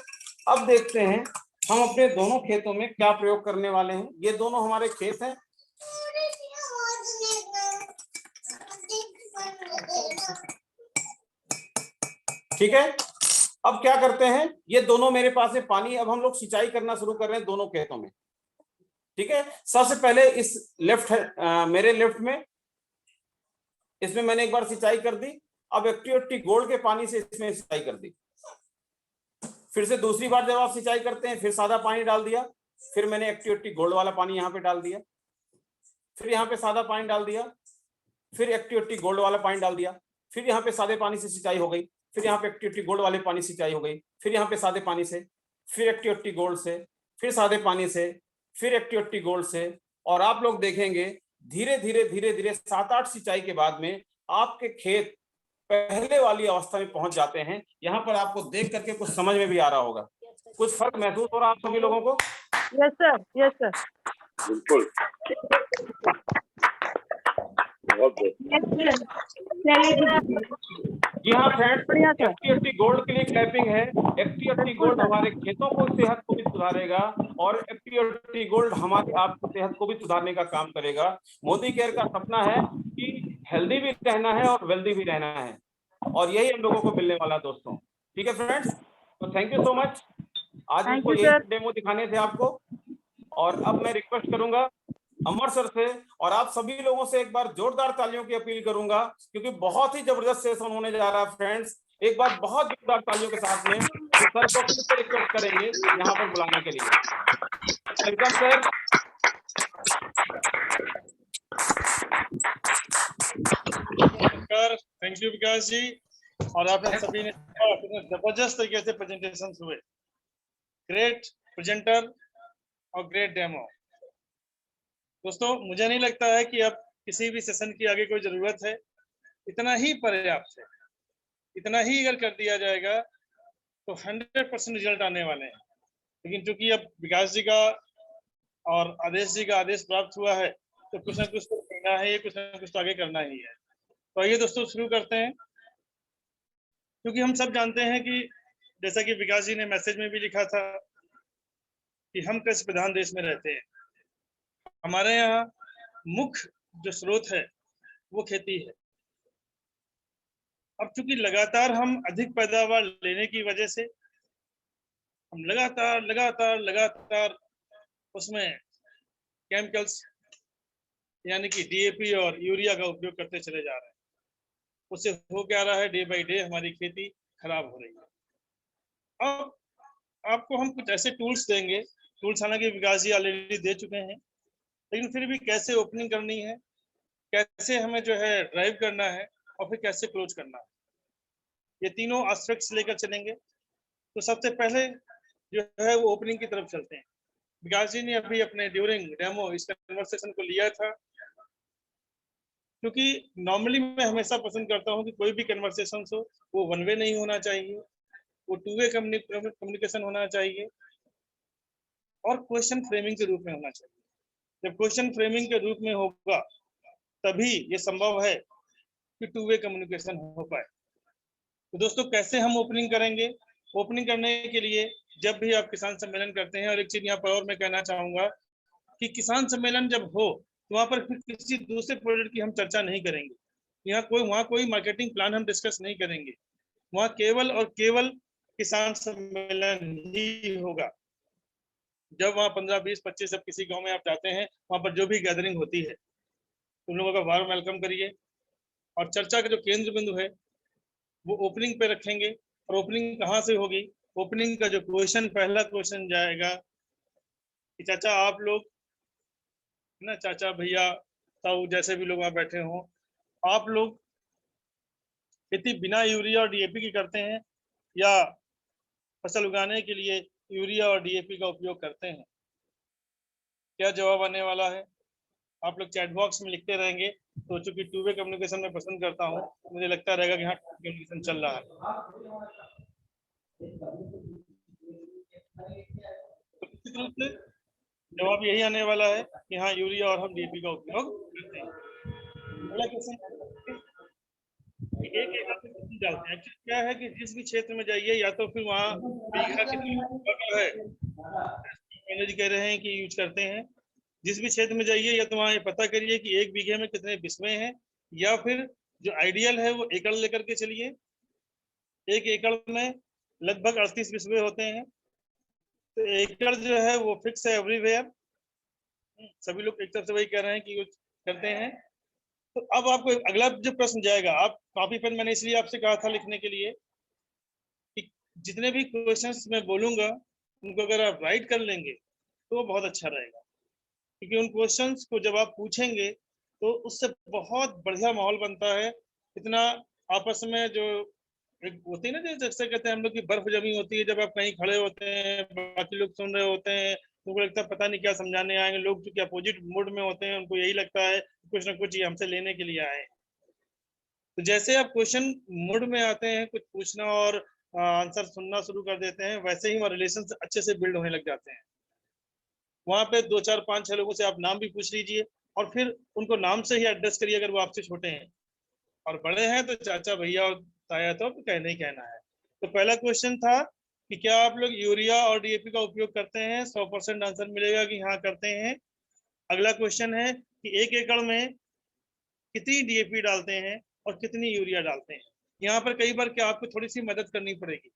अब देखते हैं हम अपने दोनों खेतों में क्या प्रयोग करने वाले हैं। ये दोनों हमारे खेत हैं। ठीक है, अब क्या करते हैं, ये दोनों मेरे पास है पानी। अब हम लोग सिंचाई करना शुरू कर रहे हैं दोनों खेतों में। ठीक है, सबसे पहले इस मेरे लेफ्ट में इसमें मैंने एक बार सिंचाई कर दी। अब एक्टिव 80 गोल्ड के पानी से इसमें सिंचाई कर दी। फिर से दूसरी बार जब आप सिंचाई करते हैं, फिर सादा पानी डाल दिया, फिर मैंने एक्टिव 80 गोल्ड वाला पानी यहाँ पे डाल दिया, फिर यहाँ पे सादा पानी डाल दिया, फिर एक्टिव 80 गोल्ड वाला पानी डाल दिया, फिर यहाँ पे सादे पानी से सिंचाई हो गई, फिर यहाँ पे एक्टिव 80 गोल्ड वाले पानी सिंचाई हो गई, फिर यहाँ पे सादे पानी से, फिर एक्टिव 80 गोल्ड से, फिर सादे पानी से, फिर एक्टिव 80 गोल्ड से। और आप लोग देखेंगे धीरे धीरे 7-8 सिंचाई के बाद में आपके खेत पहले वाली अवस्था में पहुंच जाते हैं। यहाँ पर आपको देख करके कुछ समझ में भी आ रहा होगा, कुछ फर्क महसूस हो रहा है आप सभी लोगों को? यस सर, यस सर, बिल्कुल। जी हाँ फ्रेंड्स, एक्टिव 80 गोल्ड के लिए क्लैपिंग है। एक्टिव 80 गोल्ड हमारे खेतों को सेहत को भी सुधारेगा और एक्टिव 80 गोल्ड हमारी आपकी सेहत को भी सुधारने का काम करेगा। मोदी केयर का सपना है कि हेल्दी भी रहना है और वेल्दी भी रहना है, और यही हम लोगों को मिलने वाला दोस्तों। ठीक है फ्रेंड्स, तो थैंक यू सो मच। आज हमको यही डेमो दिखाने थे आपको। और अब मैं रिक्वेस्ट करूंगा अमर सर से और आप सभी लोगों से एक बार जोरदार तालियों की अपील करूंगा, क्योंकि बहुत ही जबरदस्त सेशन होने जा रहा है फ्रेंड्स। एक बार बहुत जोरदार तालियों के साथ में सर को फिर से रिक्वेस्ट करेंगे यहाँ पर बुलाने के लिए। Welcome sir. थैंक यू विकास जी। और आपने सभी ने जबरदस्त तरीके से प्रेजेंटेशन हुए। ग्रेट प्रेजेंटर और ग्रेट डेमो। दोस्तों मुझे नहीं लगता है कि अब किसी भी सेशन की आगे कोई जरूरत है, इतना ही पर्याप्त है। इतना ही अगर कर दिया जाएगा तो 100% रिजल्ट आने वाले हैं। लेकिन चूंकि अब विकास जी का और आदेश जी का आदेश प्राप्त हुआ है तो कुछ ना कुछ तो करना है, कुछ ना कुछ तो आगे करना ही है। तो आइए दोस्तों शुरू करते हैं। क्योंकि हम सब जानते हैं कि जैसा कि विकास जी ने मैसेज में भी लिखा था कि हम कृषि प्रधान देश में रहते हैं। हमारे यहाँ मुख्य जो स्रोत है वो खेती है। अब चूंकि लगातार हम अधिक पैदावार लेने की वजह से हम लगातार उसमें केमिकल्स यानी कि डीएपी और यूरिया का उपयोग करते चले जा रहे हैं। उससे हो क्या रहा है, डे बाय डे हमारी खेती खराब हो रही है। अब आपको हम कुछ ऐसे टूल्स देंगे, टूल्स हालांकि विकास जी ऑलरेडी दे चुके हैं, लेकिन फिर भी कैसे ओपनिंग करनी है, कैसे हमें जो है ड्राइव करना है और फिर कैसे क्लोज करना है, ये तीनों एस्पेक्ट्स लेकर चलेंगे। तो सबसे पहले जो है वो ओपनिंग की तरफ चलते हैं। विकास जी ने अभी अपने ड्यूरिंग डेमो इस कन्वर्सेशन को लिया था, क्योंकि नॉर्मली मैं हमेशा पसंद करता हूं कि कोई भी कन्वर्सेशन हो वो वन वे नहीं होना चाहिए, वो टू वे कम्युनिकेशन होना चाहिए और क्वेश्चन फ्रेमिंग के रूप में होना चाहिए। जब क्वेश्चन फ्रेमिंग के रूप में होगा तभी ये संभव है कि टू वे कम्युनिकेशन हो पाए। तो दोस्तों कैसे हम ओपनिंग करेंगे? ओपनिंग करने के लिए जब भी आप किसान सम्मेलन करते हैं, और एक चीज यहाँ पर और मैं कहना चाहूंगा कि किसान सम्मेलन जब हो तो वहां पर फिर किसी दूसरे प्रोडक्ट की हम चर्चा नहीं करेंगे। वहाँ कोई मार्केटिंग प्लान हम डिस्कस नहीं करेंगे। वहाँ केवल और केवल किसान सम्मेलन ही होगा। जब वहाँ 15, 20, 25 सब किसी गांव में आप जाते हैं, वहां पर जो भी गैदरिंग होती है उन लोगों का वार्म वेलकम करिए और चर्चा का जो केंद्र बिंदु है वो ओपनिंग पे रखेंगे। और ओपनिंग कहाँ से होगी? ओपनिंग का जो क्वेश्चन, पहला क्वेश्चन जाएगा कि चाचा आप लोग ना, चाचा भैया ताऊ जैसे भी लोग वहाँ बैठे हों, आप लोग खेती बिना यूरिया और डीएपी की करते हैं या फसल उगाने के लिए यूरिया और डीएपी का उपयोग करते हैं? क्या जवाब आने वाला है? आप लोग चैट बॉक्स में लिखते रहेंगे तो चूंकि टू वे कम्युनिकेशन में पसंद करता हूँ, मुझे लगता रहेगा कि हाँ कम्युनिकेशन चल रहा है। तो निश्चित रूप से जवाब यही आने वाला है कि हाँ यूरिया और हम डीएपी का उपयोग करते हैं। अगला क्वेश्चन, एक एकड़ में कितनी डालते हैं? एक्चुअली क्या है कि जिस भी क्षेत्र में जाइए या तो फिर वहाँ बीघा कितना है, मैंने कह रहे हैं कि यूज करते हैं। जिस भी क्षेत्र में जाइए या तो वहाँ ये पता करिए कि एक बीघे में कितने बिस्वे हैं, या फिर जो आइडियल है वो एकड़ लेकर के चलिए। एक एकड़ में लगभग 38 बिस्वे होते हैं, तो एकड़ जो है वो फिक्स है एवरीवेयर। सभी लोग एक तरफ से वही कह रहे हैं कि यूज करते हैं। तो अब आपको अगला जो प्रश्न जाएगा, आप कॉपी पेन मैंने इसलिए आपसे कहा था लिखने के लिए कि जितने भी क्वेश्चंस मैं बोलूंगा उनको अगर आप राइट कर लेंगे तो वो बहुत अच्छा रहेगा, क्योंकि उन क्वेश्चंस को जब आप पूछेंगे तो उससे बहुत बढ़िया माहौल बनता है। इतना आपस में जो एक होती है ना, जैसे कहते हैं हम लोग की बर्फ जमी होती है, जब आप कहीं खड़े होते हैं बाकी लोग सुन रहे होते हैं तो उनको लगता है पता नहीं क्या समझाने आएंगे। लोग चूंकि अपोजिट मूड में होते हैं, उनको यही लगता है कुछ ना कुछ ये हमसे लेने के लिए आए हैं। तो जैसे आप क्वेश्चन मूड में आते हैं, कुछ पूछना और आंसर सुनना शुरू कर देते हैं, वैसे ही हमारे रिलेशन अच्छे से बिल्ड होने लग जाते हैं। वहां पे 2 4 5 6 लोगों से आप नाम भी पूछ लीजिए और फिर उनको नाम से ही एड्रेस करिए अगर वो आपसे छोटे हैं, और बड़े हैं तो चाचा भैया और ताया तो कहना ही कहना है। तो पहला क्वेश्चन था कि क्या आप लोग यूरिया और डीएपी का उपयोग करते हैं? 100% आंसर मिलेगा कि हाँ करते हैं। अगला क्वेश्चन है कि एक एकड़ में कितनी डीएपी डालते हैं और कितनी यूरिया डालते हैं? यहाँ पर कई बार क्या आपको थोड़ी सी मदद करनी पड़ेगी।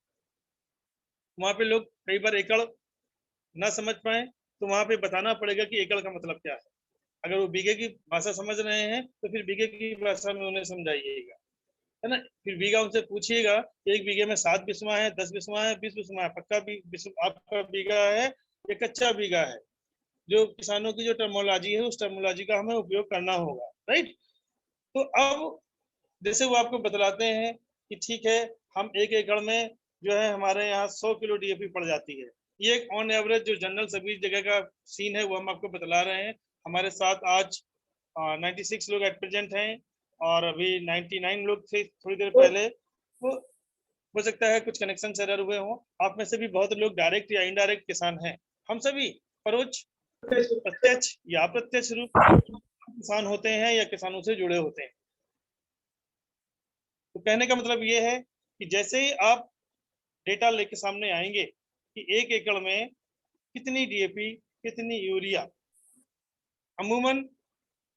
वहां पे लोग कई बार एकड़ ना समझ पाए तो वहां पे बताना पड़ेगा कि एकड़ का मतलब क्या है। अगर वो बीघे की भाषा समझ रहे हैं तो फिर बीघे की भाषा में उन्हें समझाइएगा, है ना। फिर बीघा उनसे पूछिएगा एक बीघे में 7 बिस्वा है, 10 बिस्वा है, 20 बिस्वा है, पक्का आपका बीघा है या कच्चा बीघा है। जो किसानों की जो टर्मोलॉजी है उस टर्मोलॉजी का हमें उपयोग करना होगा, राइट। तो अब जैसे वो आपको बतलाते हैं कि ठीक है हम एक एकड़ में जो है हमारे यहाँ 100 किलो डीएपी पड़ जाती है। ये एक ऑन एवरेज जो जनरल सभी जगह का सीन है वो हम आपको बतला रहे हैं। हमारे साथ आज 96 लोग एट प्रेजेंट हैं और अभी 99 लोग थे थोड़ी देर पहले। तो हो सकता है कुछ कनेक्शन एरर हुए हों। आप में से भी बहुत लोग डायरेक्ट या इनडायरेक्ट किसान हैं। हम सभी परोक्ष प्रत्यक्ष या अप्रत्यक्ष रूप किसान होते हैं या किसानों से जुड़े होते हैं। तो कहने का मतलब ये है कि जैसे ही आप डेटा लेके सामने आएंगे कि एक एकड़ में कितनी डीएपी कितनी यूरिया, अमूमन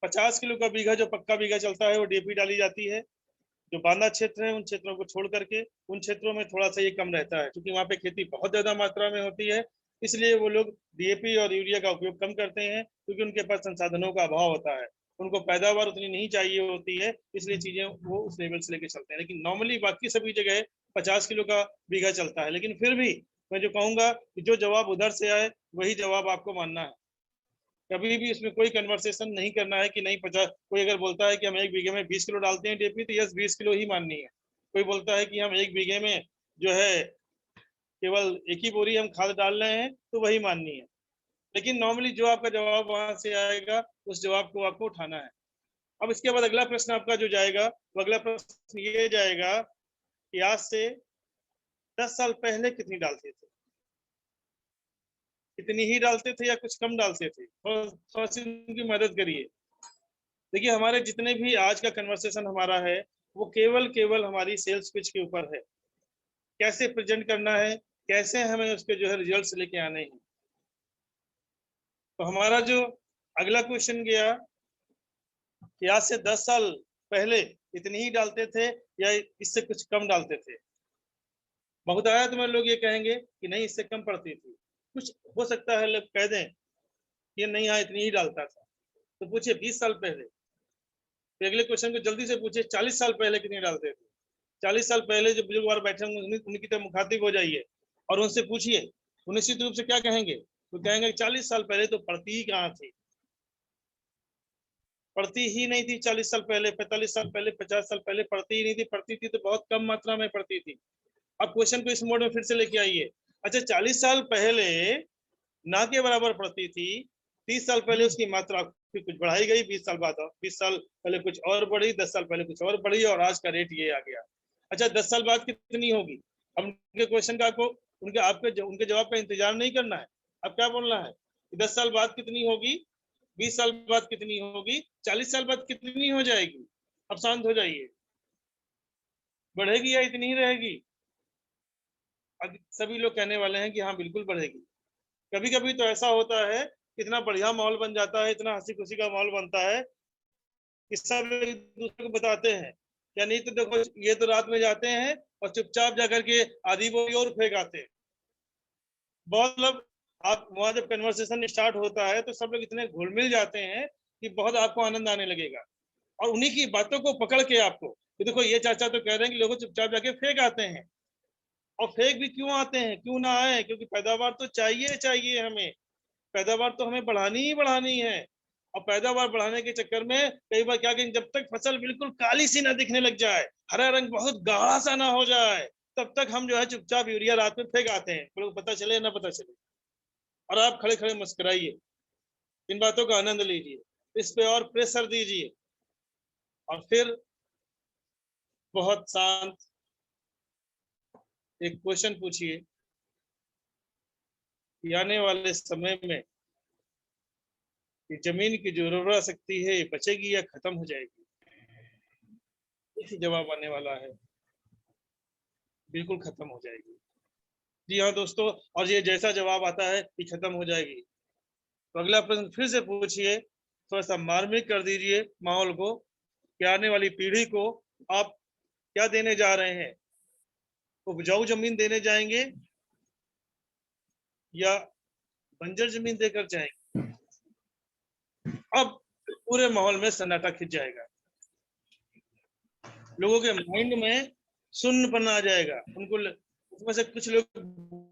50 किलो का बीघा जो पक्का बीघा चलता है वो डीएपी डाली जाती है। जो बांधा क्षेत्र है उन क्षेत्रों को छोड़ करके उन क्षेत्रों में थोड़ा सा ये कम रहता है, क्योंकि वहाँ पे खेती बहुत ज्यादा मात्रा में होती है। इसलिए वो लोग डीएपी और यूरिया का उपयोग कम करते हैं, क्योंकि उनके पास संसाधनों का अभाव होता है, उनको पैदावार उतनी नहीं चाहिए होती है, इसलिए चीजें वो उस लेवल से लेके चलते हैं। लेकिन नॉर्मली बाकी सभी जगह 50 किलो का बीघा चलता है। लेकिन फिर भी मैं जो कहूंगा कि जो जवाब उधर से आए वही जवाब आपको मानना है। कभी भी इसमें कोई कन्वर्सेशन नहीं करना है कि नहीं 50। कोई अगर बोलता है कि हम एक बीघे में 20 किलो डालते हैं डीएपी तो यस 20 किलो ही माननी है। कोई बोलता है कि हम एक बीघे में जो है केवल एक ही बोरी हम खाद डाल रहे हैं तो वही माननी है। लेकिन नॉर्मली जो आपका जवाब वहां से आएगा उस जवाब को आपको उठाना है। अब इसके बाद अगला प्रश्न आपका जो जाएगा वो अगला प्रश्न ये जाएगा कि आज से 10 साल पहले कितनी डालते थे? कितनी ही डालते थे या कुछ कम डालते थे? थोड़ा सी उनकी मदद करिए। देखिए हमारे जितने भी आज का कन्वर्सेशन हमारा है वो केवल हमारी सेल्स पिच के ऊपर है। कैसे प्रेजेंट करना है, कैसे हमें उसके जो है रिजल्ट्स लेके आने हैं। तो हमारा जो अगला क्वेश्चन गया कि आज से 10 साल पहले इतनी ही डालते थे या इससे कुछ कम डालते थे? बहुतायत में लोग ये कहेंगे कि नहीं इससे कम पड़ती थी। कुछ हो सकता है लोग कह दें कि नहीं हाँ इतनी ही डालता था। तो पूछिए 20 साल पहले। तो अगले क्वेश्चन को जल्दी से पूछिए 40 साल पहले कितनी डालते थे? 40 साल पहले जो बुजुर्ग वाले बैठे होंगे उनकी तरफ मुखातिब हो जाइए और उनसे पूछिए। वो निश्चित रूप से क्या कहेंगे? तो कहेंगे 40 साल पहले तो पड़ती ही कहाँ थी, पड़ती ही नहीं थी। 40 साल पहले, 45 साल पहले, 50 साल पहले पड़ती ही नहीं थी। पड़ती थी तो बहुत कम मात्रा में पड़ती थी। अब क्वेश्चन को इस मोड में फिर से लेके आइए। अच्छा 40 साल पहले ना के बराबर पड़ती थी 30 साल पहले उसकी मात्रा फिर कुछ बढ़ाई गई, 20 साल बाद 20 साल पहले कुछ और बढ़ी, 10 साल पहले कुछ और बढ़ी, और आज का रेट ये आ गया। अच्छा 10 साल बाद कितनी होगी? अब उनके क्वेश्चन का आपको उनके जवाब का इंतजार नहीं करना है। अब क्या बोलना है? 10 साल बाद कितनी होगी, 20 साल बाद कितनी होगी, 40 साल बाद कितनी हो जाएगी? अब शांत हो जाइए, बढ़ेगी या इतनी ही रहेगी? अब सभी लोग कहने वाले हैं कि हाँ बिल्कुल बढ़ेगी। कभी कभी तो ऐसा होता है, इतना बढ़िया माहौल बन जाता है, इतना हंसी खुशी का माहौल बनता है कि सब एक दूसरे को बताते हैं, या नहीं तो देखो ये तो रात में जाते हैं और चुपचाप जाकर के आधी बोरी और फेंक आते हैं। बहुत लोग, आप वहां जब कन्वर्सेशन स्टार्ट होता है तो सब लोग इतने घुल मिल जाते हैं कि बहुत आपको आनंद आने लगेगा, और उन्हीं की बातों को पकड़ के आपको, तो देखो ये चाचा तो कह रहे हैं कि लोग चुपचाप जाके फेंक आते हैं, और फेंक भी क्यों आते हैं, क्यों ना आए? क्योंकि पैदावार तो चाहिए चाहिए हमें, पैदावार तो हमें बढ़ानी ही बढ़ानी है। और पैदावार बढ़ाने के चक्कर में कई बार क्या करें, जब तक फसल बिल्कुल काली सी ना दिखने लग जाए, हरा रंग बहुत गाढ़ा सा ना हो जाए, तब तक हम जो है चुपचाप यूरिया रात में फेंक आते हैं, लोग पता चले ना पता चले। और आप खड़े खड़े मुस्कुराइए, इन बातों का आनंद लीजिए, इस पे और प्रेशर दीजिए, और फिर बहुत शांत एक क्वेश्चन पूछिए कि आने वाले समय में कि जमीन की जो उर्वरा शक्ति है बचेगी या खत्म हो जाएगी? इसी जवाब आने वाला है, बिल्कुल खत्म हो जाएगी। जी हाँ दोस्तों, और ये जैसा जवाब आता है कि खत्म हो जाएगी, तो अगला प्रश्न फिर से पूछिए, थोड़ा सा मार्मिक कर दीजिए माहौल को कि आने वाली पीढ़ी को आप क्या देने जा रहे हैं? उपजाऊ जमीन देने जाएंगे या बंजर जमीन देकर जाएंगे? अब पूरे माहौल में सन्नाटा खिंच जाएगा, लोगों के माइंड में शून्यपन आ जाएगा। उनको उसमें से कुछ लोग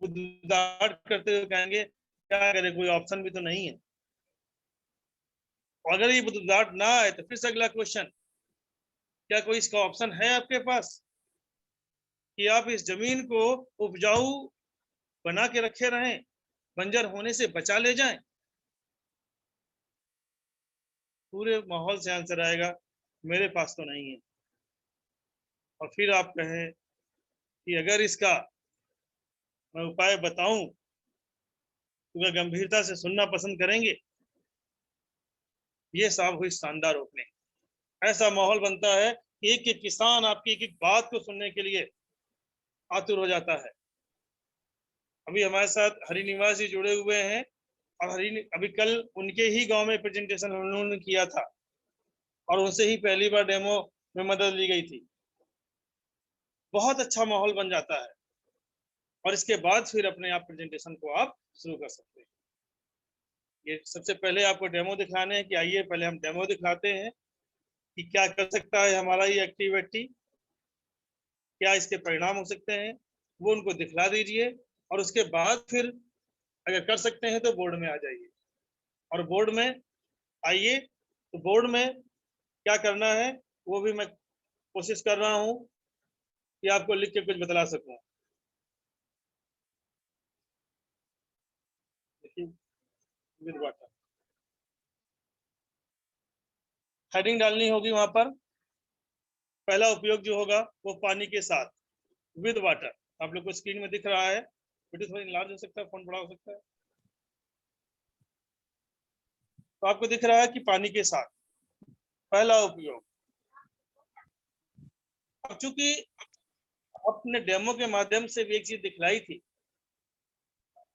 बुदबुदाहट करते हुए कहेंगे क्या करे, कोई ऑप्शन भी तो नहीं है। और अगर ये बुदबुदाहट ना आए तो फिर से अगला क्वेश्चन, क्या कोई इसका ऑप्शन है आपके पास कि आप इस जमीन को उपजाऊ बना के रखे रहें, बंजर होने से बचा ले जाएं? पूरे माहौल से आंसर आएगा मेरे पास तो नहीं है। और फिर आप कहें कि अगर इसका मैं उपाय बताऊं तो वह गंभीरता से सुनना पसंद करेंगे? ये साहब हुई शानदार ओपनिंग। ऐसा माहौल बनता है कि एक एक किसान आपकी एक एक बात को सुनने के लिए आतुर हो जाता है। अभी हमारे साथ हरिनिवास जी जुड़े हुए हैं, और अभी कल उनके ही गांव में प्रेजेंटेशन उन्होंने किया था, और उनसे ही पहली बार डेमो में मदद ली गई थी। बहुत अच्छा माहौल बन जाता है, और इसके बाद फिर अपने आप प्रेजेंटेशन को आप शुरू कर सकते हैं। ये सबसे पहले आपको डेमो दिखाने हैं कि आइए पहले हम डेमो दिखाते हैं कि क्या कर सकता है हमारा ये एक्टिविटी, क्या इसके परिणाम हो सकते हैं, वो उनको दिखला दीजिए, और उसके बाद फिर अगर कर सकते हैं तो बोर्ड में आ जाइए। और बोर्ड में आइए तो बोर्ड में क्या करना है वो भी मैं कोशिश कर रहा हूँ कि आपको लिख के कुछ बतला सकूं। विद वाटर हेडिंग डालनी होगी वहां पर। पहला उपयोग जो होगा वो पानी के साथ, विद वाटर। आप लोग को स्क्रीन में दिख रहा है, वीडियो थोड़ा लार्ज हो सकता है, फोन बड़ा हो सकता है, तो आपको दिख रहा है कि पानी के साथ पहला उपयोग। अब चूंकि अपने डेमो के माध्यम से भी एक चीज दिखलाई थी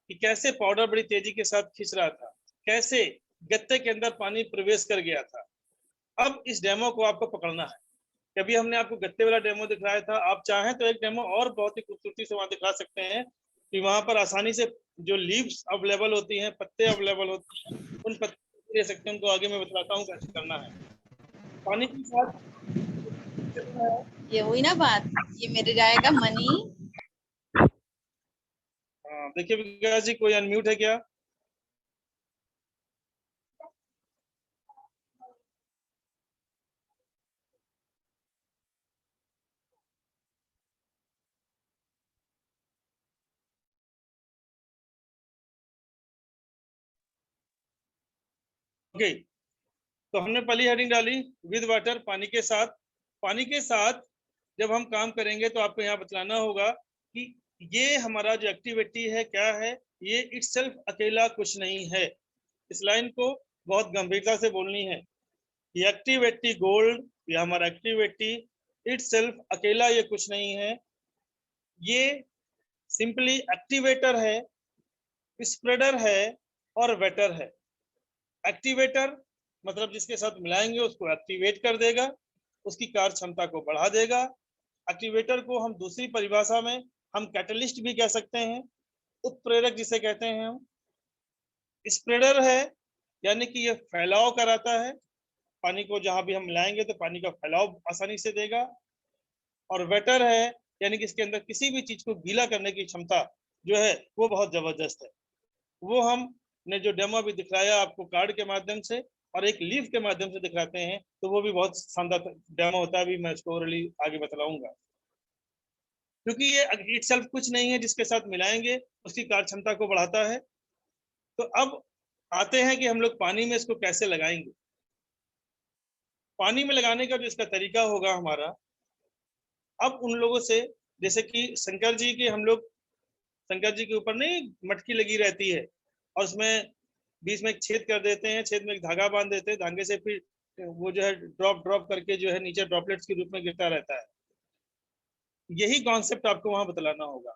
कि कैसे पाउडर बड़ी तेजी के साथ खींच रहा था, कैसे गत्ते के अंदर पानी प्रवेश कर गया था। अब इस डेमो को आपको पकड़ना है। कभी हमने आपको गत्ते वाला डेमो दिखाया था, आप चाहें तो एक डेमो और बहुत ही खूबसूरती से वहां दिखा सकते हैं कि वहां पर आसानी से जो लीव्स अवेलेबल होती हैं, पत्ते अवेलेबल होते हैं, उन पत्ते ले सकते हैं। उनको आगे मैं बताता हूँ कैसे करना है। पानी के साथ ये हुई ना बात, ये मेरे जाएगा मनी। देखिए विकास जी, कोई अनम्यूट है क्या? ओके, तो हमने पहली हेडिंग डाली विद वाटर, पानी के साथ। पानी के साथ जब हम काम करेंगे तो आपको यहाँ बतलाना होगा कि ये हमारा जो एक्टिविटी है क्या है, ये इटसेल्फ अकेला कुछ नहीं है। इस लाइन को बहुत गंभीरता से बोलनी है। ये एक्टिविटी गोल्ड, ये हमारा एक्टिविटी इटसेल्फ अकेला ये कुछ नहीं है, ये सिंपली एक्टिवेटर है, स्प्रेडर है और वेटर है। एक्टिवेटर मतलब जिसके साथ मिलाएंगे उसको एक्टिवेट कर देगा, उसकी कार्य क्षमता को बढ़ा देगा। एक्टिवेटर को हम दूसरी परिभाषा में हम कैटलिस्ट भी कह सकते हैं, उत्प्रेरक जिसे कहते हैं हम। स्प्रेडर है यानी कि ये फैलाव कराता है, पानी को जहां भी हम मिलाएंगे तो पानी का फैलाव आसानी से देगा। और वेटर है यानी कि इसके अंदर किसी भी चीज को गीला करने की क्षमता जो है वो बहुत जबरदस्त है। वो हमने जो डेमो भी दिखलाया आपको कार्ड के माध्यम से और एक लीफ के माध्यम से दिखलाते हैं, तो वो भी बहुत शानदार डेमो होता है, भी मैं इसको ओरली आगे बतलाऊंगा। क्योंकि ये इटसेल्फ कुछ नहीं है, जिसके साथ मिलाएंगे उसकी कार्य क्षमता को बढ़ाता है। तो अब आते हैं कि हम लोग पानी में इसको कैसे लगाएंगे। पानी में लगाने का जो इसका तरीका होगा हमारा, अब उन लोगों से जैसे कि शंकर जी के हम लोग, शंकर जी के ऊपर नहीं मटकी लगी रहती है और उसमें बीच में एक छेद कर देते हैं, छेद में एक धागा बांध देते हैं, धागे से फिर वो जो है ड्रॉप ड्रॉप करके जो है नीचे ड्रॉपलेट्स के रूप में गिरता रहता है। यही कॉन्सेप्ट आपको वहां बतलाना होगा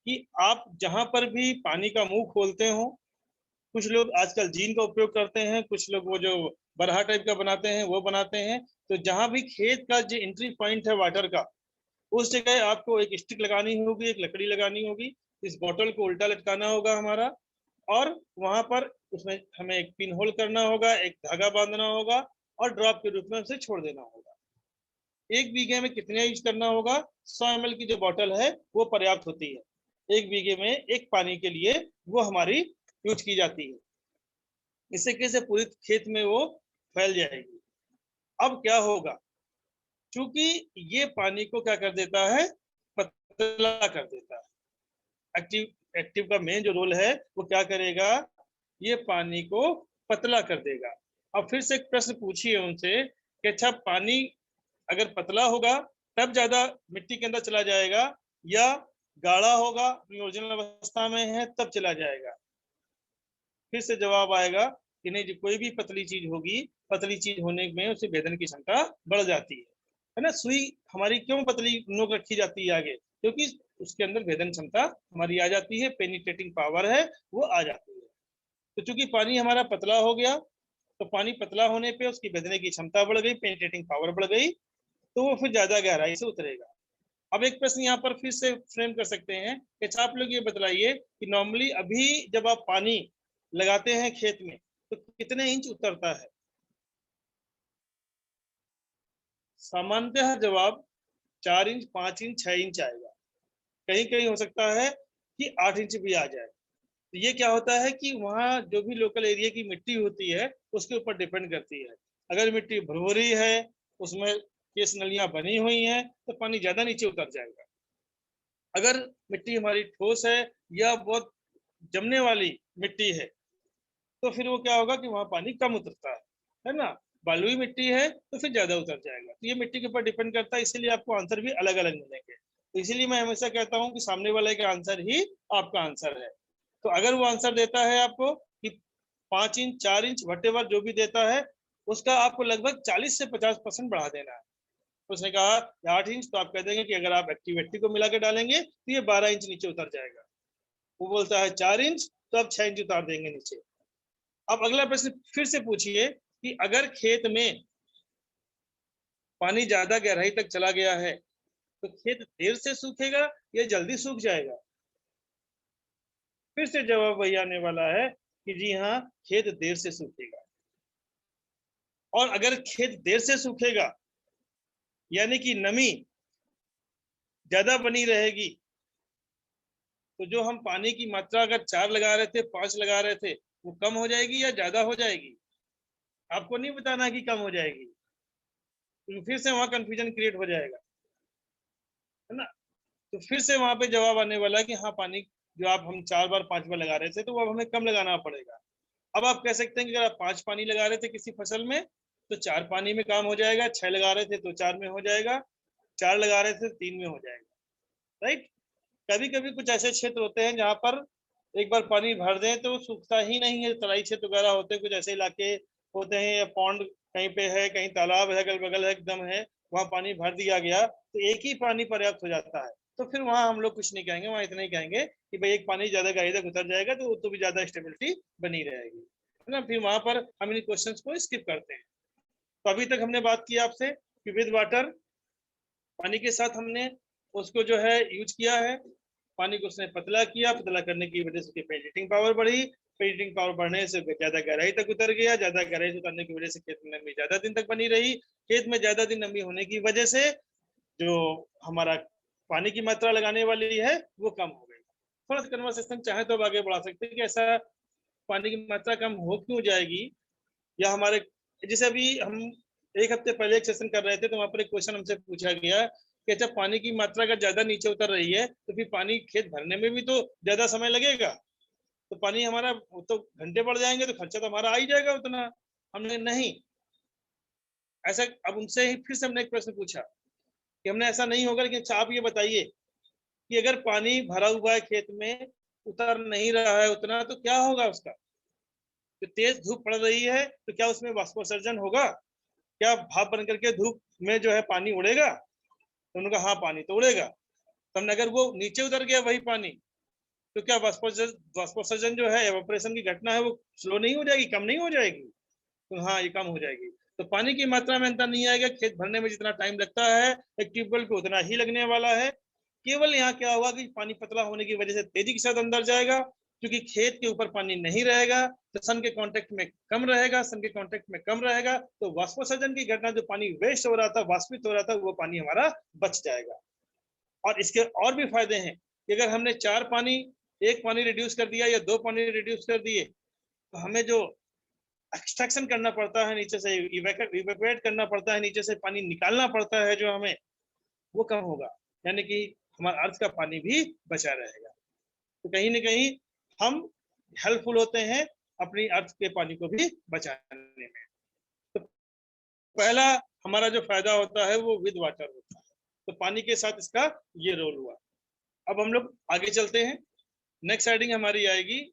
कि आप जहां पर भी पानी का मुंह खोलते हो, कुछ लोग आजकल जीन का उपयोग करते हैं, कुछ लोग वो जो बरहा टाइप का बनाते हैं वो बनाते हैं, तो जहां भी खेत का जो एंट्री पॉइंट है वाटर का, उस जगह आपको एक स्टिक लगानी होगी, एक लकड़ी लगानी होगी, इस बोतल को उल्टा लटकाना होगा हमारा, और वहां पर उसमें हमें एक पिन होल करना होगा, एक धागा बांधना होगा और ड्रॉप के रूप में उसे छोड़ देना होगा। 1 बीघे में कितने यूज करना होगा? 100 ml की जो बोतल है वो पर्याप्त होती है। 1 बीघे में एक पानी के लिए वो हमारी यूज की जाती है। इससे कैसे पूरे खेत में वो फैल जाएगी। अब क्या होगा, चूंकि ये पानी को क्या कर देता है, पतला कर देता है। एक्टिव का मेन जो रोल है वो क्या करेगा, ये पानी को पतला कर देगा। अब फिर से एक प्रश्न पूछिए उनसे कि अच्छा पानी अगर पतला होगा तब ज्यादा मिट्टी के अंदर चला जाएगा या गाढ़ा होगा अपनी ओरिजिनल अवस्था में है तब चला जाएगा? फिर से जवाब आएगा कि नहीं जी, कोई भी पतली चीज होगी, पतली चीज होने में उससे भेदन की क्षमता बढ़ जाती है ना। सुई हमारी क्यों पतली नोक रखी जाती है आगे, क्योंकि उसके अंदर भेदन क्षमता हमारी आ जाती है, पेनिट्रेटिंग पावर है वो आ जाती है। तो चूंकि पानी हमारा पतला हो गया, तो पानी पतला होने पे उसकी भेदने की क्षमता बढ़ गई, पेनिट्रेटिंग पावर बढ़ गई, तो वो फिर ज्यादा गहराई से उतरेगा। अब एक प्रश्न यहाँ पर फिर से फ्रेम कर सकते हैं कि आप लोग ये बतलाइए कि नॉर्मली अभी जब आप पानी लगाते हैं खेत में तो कितने इंच उतरता है? सामान्यतः जवाब 4 इंच, 5 इंच, 6 इंच आएगा। कहीं कहीं हो सकता है कि 8 इंच भी आ जाए। तो ये क्या होता है कि वहाँ जो भी लोकल एरिया की मिट्टी होती है उसके ऊपर डिपेंड करती है। अगर मिट्टी भुरभुरी है, उसमें केस नलियां बनी हुई हैं, तो पानी ज्यादा नीचे उतर जाएगा। अगर मिट्टी हमारी ठोस है या बहुत जमने वाली मिट्टी है तो फिर वो क्या होगा कि वहां पानी कम उतरता है ना। बालुई मिट्टी है तो फिर ज्यादा उतर जाएगा। तो ये मिट्टी के ऊपर डिपेंड करता है, इसीलिए आपको आंसर भी अलग अलग मिलेंगे। तो इसीलिए मैं हमेशा कहता हूँ कि सामने वाले का आंसर ही आपका आंसर है। तो अगर वो आंसर देता है आपको कि 5 इंच, 4 इंच, वटेवर जो भी देता है, उसका आपको लगभग 40 से 50% बढ़ा देना है। उसने कहा 8 इंच, तो आप कह देंगे कि अगर आप एक्टिविटी को मिला के डालेंगे तो ये 12 इंच नीचे उतर जाएगा। वो बोलता है 4 इंच, तो आप 6 इंच उतार देंगे नीचे। अब अगला प्रश्न फिर से पूछिए कि अगर खेत में पानी ज्यादा गहराई तक चला गया है तो खेत देर से सूखेगा या जल्दी सूख जाएगा? फिर से जवाब वही आने वाला है कि जी हाँ, खेत देर से सूखेगा। और अगर खेत देर से सूखेगा यानी कि नमी ज्यादा बनी रहेगी, तो जो हम पानी की मात्रा अगर 4 लगा रहे थे, 5 लगा रहे थे, वो कम हो जाएगी या ज्यादा हो जाएगी? आपको नहीं बताना कि कम हो जाएगी, तो फिर से वहां कंफ्यूजन क्रिएट हो जाएगा, है ना। तो फिर से वहां पे जवाब आने वाला है कि हाँ, पानी जो आप हम 4 बार 5 बार लगा रहे थे तो वो अब हमें कम लगाना पड़ेगा। अब आप कह सकते हैं कि अगर आप 5 पानी लगा रहे थे किसी फसल में तो 4 पानी में काम हो जाएगा, 6 लगा रहे थे तो 4 में हो जाएगा, 4 लगा रहे थे तो 3 में हो जाएगा, राइट। कभी कभी कुछ ऐसे क्षेत्र होते हैं जहां पर एक बार पानी भर दें तो सूखता ही नहीं है, तराई क्षेत्र वगैरह होते हैं, कुछ ऐसे इलाके होते हैं, या पौंड कहीं पे है, कहीं तालाब है, अगल बगल है, एकदम है, वहां पानी भर दिया गया तो एक ही पानी पर्याप्त हो जाता है, तो फिर वहां हम लोग कुछ नहीं कहेंगे, वहां इतना ही कहेंगे कि भाई एक पानी ज्यादा गाड़ी तक उतर जाएगा तो भी ज्यादा स्टेबिलिटी बनी रहेगी, है ना। फिर वहां पर हम इन क्वेश्चंस को स्किप करते हैं। तो अभी तक हमने बात की आपसे कि विद वाटर, पानी के साथ हमने उसको जो है यूज किया है, पानी को उसने पतला किया, पतला करने की वजह से उसकी पेनिट्रेटिंग पावर बढ़ी, पेनिट्रेटिंग पावर बढ़ने से ज्यादा गहराई तक उतर गया, ज्यादा गहराई से उतरने की वजह से खेत में नमी ज्यादा दिन तक बनी रही, खेत में ज्यादा दिन नमी होने की वजह से जो हमारा पानी की मात्रा लगाने वाली है वो कम हो गई। थोड़ा सा कन्वर्सेशन चाहे तो अब आगे बढ़ा सकते हैं कि ऐसा पानी की मात्रा कम हो क्यों जाएगी, या हमारे जैसे अभी हम एक हफ्ते पहले एक सेशन कर रहे थे तो वहां पर एक क्वेश्चन हमसे पूछा गया कि अच्छा पानी की मात्रा अगर ज्यादा नीचे उतर रही है तो फिर पानी खेत भरने में भी तो ज्यादा समय लगेगा, तो पानी हमारा तो घंटे बढ़ जाएंगे तो खर्चा तो हमारा आ ही जाएगा उतना। हमने नहीं ऐसा, अब उनसे ही फिर से हमने एक प्रश्न पूछा कि हमने ऐसा नहीं होगा, लेकिन आप ये बताइए कि अगर पानी भरा हुआ है खेत में, उतर नहीं रहा है उतना, तो क्या होगा उसका? तो तेज धूप पड़ रही है तो क्या उसमें वाष्पोत्सर्जन होगा? क्या भाप बन करके धूप में जो है पानी उड़ेगा? तो उन्होंने कहा हाँ पानी तो उड़ेगा। तो हमने अगर वो नीचे उतर गया वही पानी तो क्या वाष्पोत्सर्जन जो है, एवापोरेशन की घटना है, वो स्लो नहीं हो जाएगी, कम नहीं हो जाएगी? तो हाँ ये कम हो जाएगी। तो पानी की मात्रा में अंतर नहीं आएगा, खेत भरने में जितना टाइम लगता है एक ट्यूबवेल पे उतना ही लगने वाला है। केवल यहाँ क्या होगा कि पानी पतला होने की वजह से तेजी के साथ अंदर जाएगा, क्योंकि खेत के ऊपर पानी नहीं रहेगा तो सन के कांटेक्ट में कम रहेगा, सन के कांटेक्ट में कम रहेगा तो वाष्पोत्सर्जन की घटना, जो पानी वेस्ट हो रहा था, वाष्पित हो रहा था, वो पानी हमारा बच जाएगा। और इसके और भी फायदे हैं कि अगर हमने 4 पानी, 1 पानी रिड्यूस कर दिया या 2 पानी रिड्यूस कर दिए तो हमें जो एक्सट्रैक्शन करना पड़ता है नीचे से, इवेकुएट करना पड़ता है नीचे से, पानी निकालना पड़ता है जो हमें, वो कम होगा, यानी कि हमारा अर्थ का पानी भी बचा रहेगा। तो कहीं ना कहीं हम हेल्पफुल होते हैं अपनी अर्थ के पानी को भी बचाने में। तो पहला हमारा जो फायदा होता है वो विद वाटर होता है, तो पानी के साथ इसका ये रोल हुआ। अब हम लोग आगे चलते हैं, नेक्स्ट हेडिंग हमारी आएगी,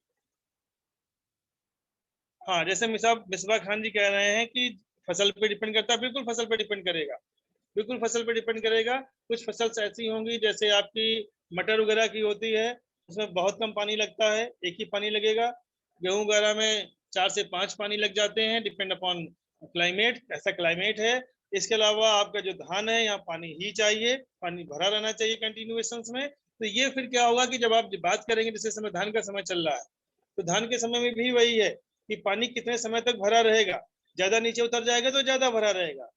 हाँ जैसे मिसबा खान जी कह रहे हैं कि फसल पे डिपेंड करता है, बिल्कुल फसल पे डिपेंड करेगा, बिल्कुल फसल पे डिपेंड करेगा। कुछ फसल ऐसी होंगी जैसे आपकी मटर वगैरह की होती है, उसमें बहुत कम पानी लगता है, एक ही पानी लगेगा। गेहूं वगैरह में 4 से 5 पानी लग जाते हैं, डिपेंड अपॉन क्लाइमेट, ऐसा क्लाइमेट है। इसके अलावा आपका जो धान है यहाँ पानी ही चाहिए, पानी भरा रहना चाहिए कंटिन्यूएशन में। तो ये फिर क्या होगा कि जब आप बात करेंगे, जैसे समय धान का समय चल रहा है, तो धान के समय में भी वही है कि पानी कितने समय तक भरा रहेगा, ज्यादा नीचे उतर जाएगा तो ज्यादा भरा रहेगा,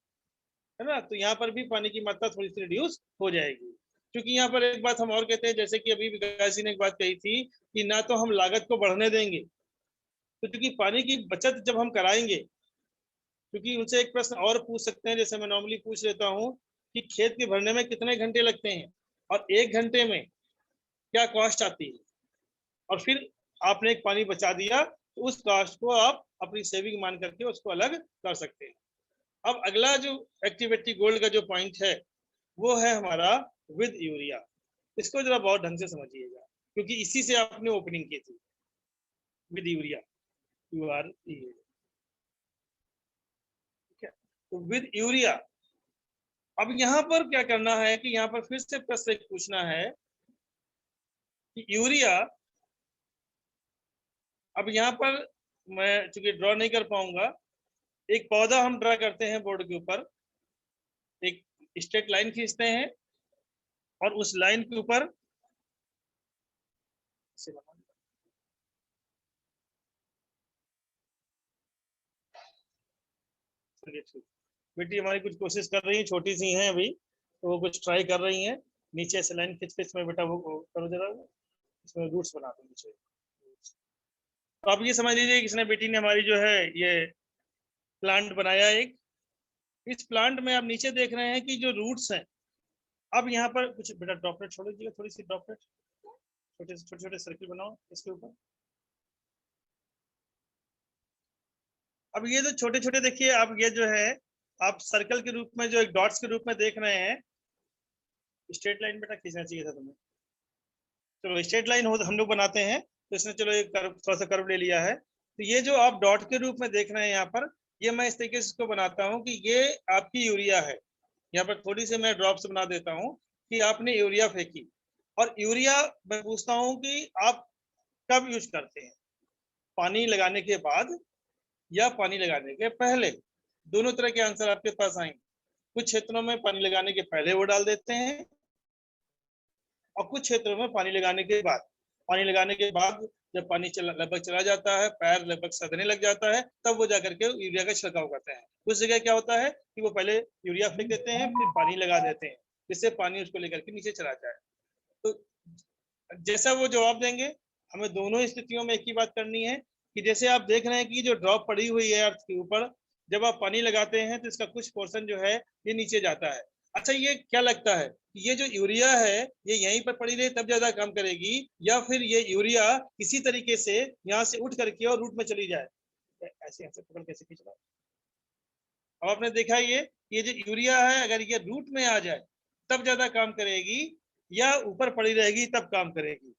है ना। तो यहाँ पर भी पानी की मात्रा थोड़ी सी रिड्यूस हो जाएगी। क्योंकि यहाँ पर एक बात हम और कहते हैं, जैसे कि अभी विकास जी ने एक बात कही थी कि ना तो हम लागत को बढ़ने देंगे, तो क्योंकि पानी की बचत जब हम कराएंगे, क्योंकि उनसे एक प्रश्न और पूछ सकते हैं, जैसे मैं नॉर्मली पूछ लेता हूँ कि खेत के भरने में कितने घंटे लगते हैं और 1 घंटे में क्या कॉस्ट आती है, और फिर आपने एक पानी बचा दिया तो उस कॉस्ट को आप अपनी सेविंग मान करके उसको अलग कर सकते हैं। अब अगला जो एक्टिविटी गोल्ड का जो पॉइंट है वो है हमारा विद यूरिया। इसको जरा बहुत ढंग से समझिएगा क्योंकि इसी से आपने ओपनिंग की थी, विद यूरिया, ठीक है। तो विद यूरिया, अब यहाँ पर क्या करना है कि यहाँ पर फिर से प्रश्न पूछना है कि यूरिया, अब यहाँ पर मैं चूंकि ड्रॉ नहीं कर पाऊंगा, एक पौधा हम ड्रा करते हैं बोर्ड के ऊपर, एक स्ट्रेट लाइन खींचते हैं और उस लाइन के ऊपर बेटी हमारी कुछ कोशिश कर रही है, छोटी सी हैं अभी, तो वो कुछ ट्राई कर रही हैं। नीचे से लाइन खींच के इसमें बेटा वो करो जरा, इसमें रूट्स बना दो नीचे। तो आप ये समझ लीजिए किसने, बेटी ने हमारी जो है ये प्लांट बनाया एक। इस प्लांट में आप नीचे देख रहे हैं कि जो रूट्स हैं, अब यहाँ पर कुछ बेटा ड्रॉपलेट छोड़ दीजिएगा, थोड़ी सी ड्रॉपलेट, छोटे छोटे सर्किल बनाओ इसके ऊपर। अब ये जो छोटे छोटे देखिए, आप ये जो है आप सर्कल के रूप में जो एक डॉट्स के रूप में देख रहे हैं, स्ट्रेट लाइन बेटा खींचना चाहिए था तुम्हें। चलो स्ट्रेट लाइन हो हम लोग बनाते हैं, तो इसने चलो एक कर्व, थोड़ा सा कर्व ले लिया है। तो ये जो आप डॉट के रूप में देख रहे हैं यहाँ पर, ये मैं इस तरीके से इसको बनाता हूँ कि ये आपकी यूरिया है। यहाँ पर थोड़ी सी मैं ड्रॉप्स बना देता हूँ कि आपने यूरिया फेंकी, और यूरिया मैं पूछता हूँ कि आप कब यूज करते हैं, पानी लगाने के बाद या पानी लगाने के पहले। दोनों तरह के आंसर आपके पास आएंगे। कुछ क्षेत्रों में पानी लगाने के पहले वो डाल देते हैं, और कुछ क्षेत्रों में पानी लगाने के बाद। पानी लगाने के बाद जब पानी लगभग चला जाता है, पैर लगभग सधने लग जाता है, तब वो जाकर के यूरिया का छिड़काव करते हैं। उस जगह क्या होता है कि वो पहले यूरिया फेंक देते हैं, फिर पानी लगा देते हैं, जिससे पानी उसको लेकर के नीचे चला जाए। तो जैसा वो जवाब देंगे, हमें दोनों स्थितियों में एक ही बात करनी है कि जैसे आप देख रहे हैं कि जो ड्रॉप पड़ी हुई है अर्थ के ऊपर, जब आप पानी लगाते हैं तो इसका कुछ पोर्शन जो है ये नीचे जाता है। अच्छा, ये क्या लगता है कि ये जो यूरिया है ये यहीं पर पड़ी रहे तब ज्यादा काम करेगी, या फिर ये यूरिया किसी तरीके से यहाँ से उठ करके और रूट में चली जाए? ऐसे ऐसे पकड़ कैसे खींच रहा है? अब आपने देखा ये जो यूरिया है, अगर ये रूट में आ जाए तब ज्यादा काम करेगी, या ऊपर पड़ी रहेगी तब काम करेगी?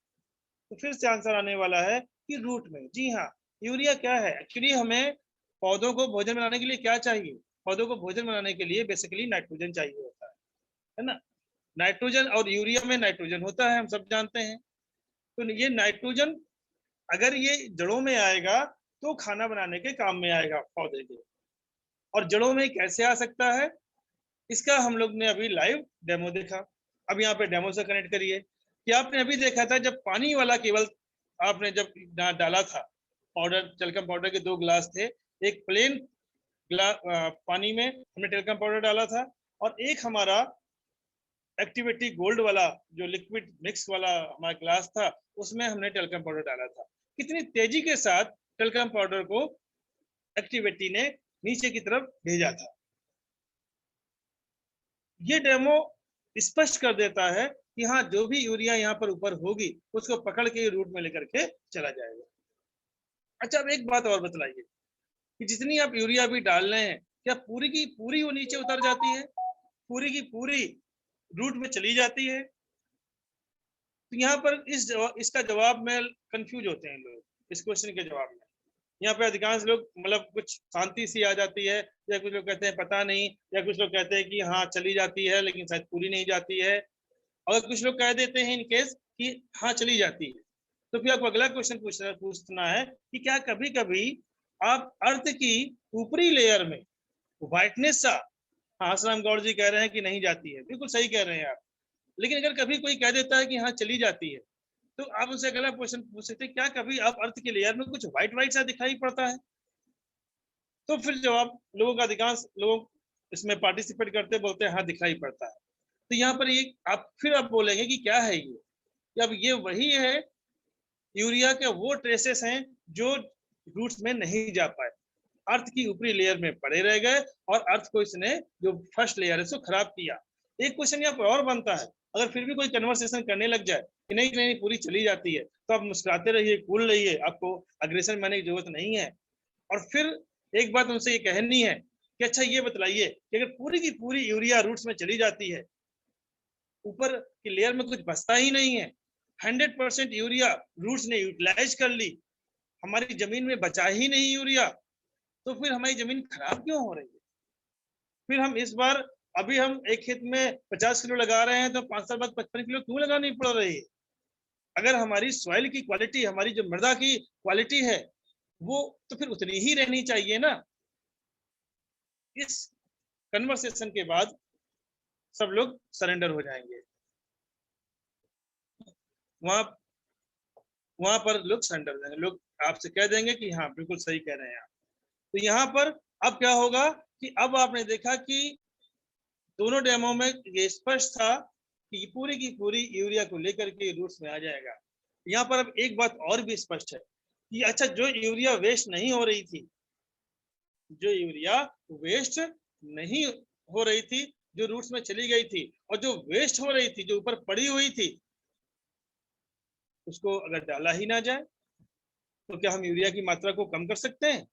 तो फिर से आंसर आने वाला है कि रूट में। जी हाँ, यूरिया क्या है एक्चुअली, हमें पौधों को भोजन बनाने के लिए क्या चाहिए? पौधों को भोजन बनाने के लिए बेसिकली नाइट्रोजन चाहिए होता है ना। नाइट्रोजन, और यूरिया में नाइट्रोजन होता है, हम सब जानते हैं। तो ये नाइट्रोजन अगर ये जड़ों में आएगा तो खाना बनाने के काम में आएगा पौधे के। और जड़ों में कैसे आ सकता है, इसका हम लोग ने अभी लाइव डेमो देखा। अब यहाँ पे डेमो से कनेक्ट करिए कि आपने अभी देखा था जब पानी वाला केवल आपने जब डाला था पाउडर, टेल्कम पाउडर के 2 ग्लास थे, एक प्लेन पानी में हमने टेल्कम पाउडर डाला था, और एक हमारा एक्टिविटी गोल्ड वाला जो लिक्विड मिक्स वाला हमारा ग्लास था, उसमें हमने टेल्कम पाउडर डाला था। कितनी तेजी के साथ टेल्कम पाउडर को एक्टिविटी ने नीचे की तरफ भेजा था। ये डेमो स्पष्ट कर देता है कि हाँ, जो भी यूरिया यहाँ पर ऊपर होगी उसको पकड़ के रूट में लेकर के चला जाएगा। अच्छा, अब एक बात और बतलाइए कि जितनी आप यूरिया भी डाल रहे हैं, क्या पूरी की पूरी वो नीचे उतर जाती है, पूरी की पूरी रूट में चली जाती है? तो यहाँ पर इसका जवाब में कंफ्यूज होते हैं लोग इस क्वेश्चन के जवाब में। यहाँ पे अधिकांश लोग मतलब कुछ शांति सी आ जाती है, या कुछ लोग कहते हैं पता नहीं, या कुछ लोग कहते हैं कि हाँ चली जाती है लेकिन शायद पूरी नहीं जाती है, और कुछ लोग कह देते हैं इन केस कि हाँ चली जाती है। तो फिर आपको अगला क्वेश्चन पूछना है कि क्या कभी कभी आप अर्थ की ऊपरी लेयर में व्हाइटनेस सा, हाँ आसराम गौड़ जी कह रहे हैं कि नहीं जाती है, बिल्कुल सही कह रहे हैं आप, लेकिन अगर कभी कोई कह देता है कि हाँ चली जाती है, तो आप उनसे अगला क्वेश्चन पूछ सकते हैं क्या कभी आप अर्थ के लेयर में कुछ व्हाइट व्हाइट सा दिखाई पड़ता है? तो फिर जवाब लोगों का अधिकांश लोग इसमें पार्टिसिपेट करते बोलते हैं हाँ दिखाई पड़ता है। तो यहाँ पर ये आप बोलेंगे कि क्या है ये? अब ये वही है, यूरिया के वो ट्रेसेस हैं जो रूट्स में नहीं जा पाए, अर्थ की ऊपरी लेयर में पड़े रह गए, और अर्थ को इसने जो फर्स्ट लेयर है उसको खराब किया। एक क्वेश्चन यहाँ पर और बनता है, अगर फिर भी कोई कन्वर्सेशन करने लग जाए कि नहीं नहीं पूरी चली जाती है, तो आप मुस्कुराते रहिए, कूल रहिए, आपको अग्रेशन मानने की जरूरत नहीं है। और फिर एक बात उनसे ये कहनी है कि अच्छा ये बतलाइए कि अगर पूरी की पूरी यूरिया रूट्स में चली जाती है, ऊपर की लेयर में कुछ बचता ही नहीं है, 100% यूरिया रूट्स ने यूटिलाइज कर ली, हमारी जमीन में बचा ही नहीं यूरिया, तो फिर हमारी जमीन खराब क्यों हो रही है? फिर हम इस बार अभी हम एक खेत में 50 किलो लगा रहे हैं, तो 5 साल बाद 55 किलो क्यों लगानी पड़ रही है? अगर हमारी सॉइल की क्वालिटी, हमारी जो मृदा की क्वालिटी है वो तो फिर उतनी ही रहनी चाहिए ना। इस कन्वर्सेशन के बाद सब लोग सरेंडर हो जाएंगे, वहां पर लोग सरेंडर हो जाएंगे, लोग आपसे कह देंगे कि हाँ बिल्कुल सही कह रहे हैं आप। तो यहाँ पर अब क्या होगा कि अब आपने देखा कि दोनों डेमो में ये स्पष्ट था कि पूरी की पूरी यूरिया को लेकर के रूट्स में आ जाएगा। यहाँ पर अब एक बात और भी स्पष्ट है कि अच्छा जो यूरिया वेस्ट नहीं हो रही थी, जो यूरिया वेस्ट नहीं हो रही थी, जो रूट्स में चली गई थी, और जो वेस्ट हो रही थी, जो ऊपर पड़ी हुई थी, उसको अगर डाला ही ना जाए तो क्या हम यूरिया की मात्रा को कम कर सकते हैं?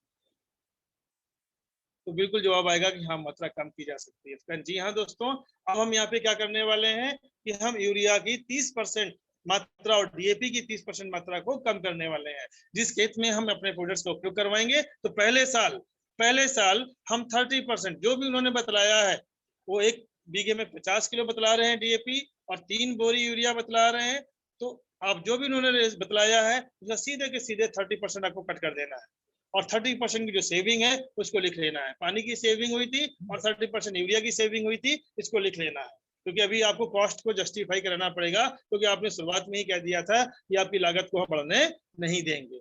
तो बिल्कुल जवाब आएगा कि हाँ मात्रा कम की जा सकती है। जी हाँ दोस्तों, अब हम यहाँ पे क्या करने वाले हैं कि हम यूरिया की 30% मात्रा और डीएपी की 30% मात्रा को कम करने वाले हैं। जिस खेत में हम अपने प्रोडक्ट्स का उपयोग करवाएंगे तो पहले साल हम 30% जो भी उन्होंने बतलाया है, वो एक बीघे में 50 किलो बतला रहे हैं डीएपी और 3 बोरी यूरिया बतला रहे हैं। तो आप जो भी उन्होंने बतलाया है उसका सीधे के सीधे 30% आपको कट कर देना है और 30% की जो सेविंग है उसको लिख लेना है। पानी की सेविंग हुई थी और 30% यूरिया की सेविंग हुई थी, इसको लिख लेना है, क्योंकि अभी आपको कॉस्ट को जस्टिफाई कराना पड़ेगा, क्योंकि आपने शुरुआत में ही कह दिया था कि आपकी लागत को हम बढ़ने नहीं देंगे।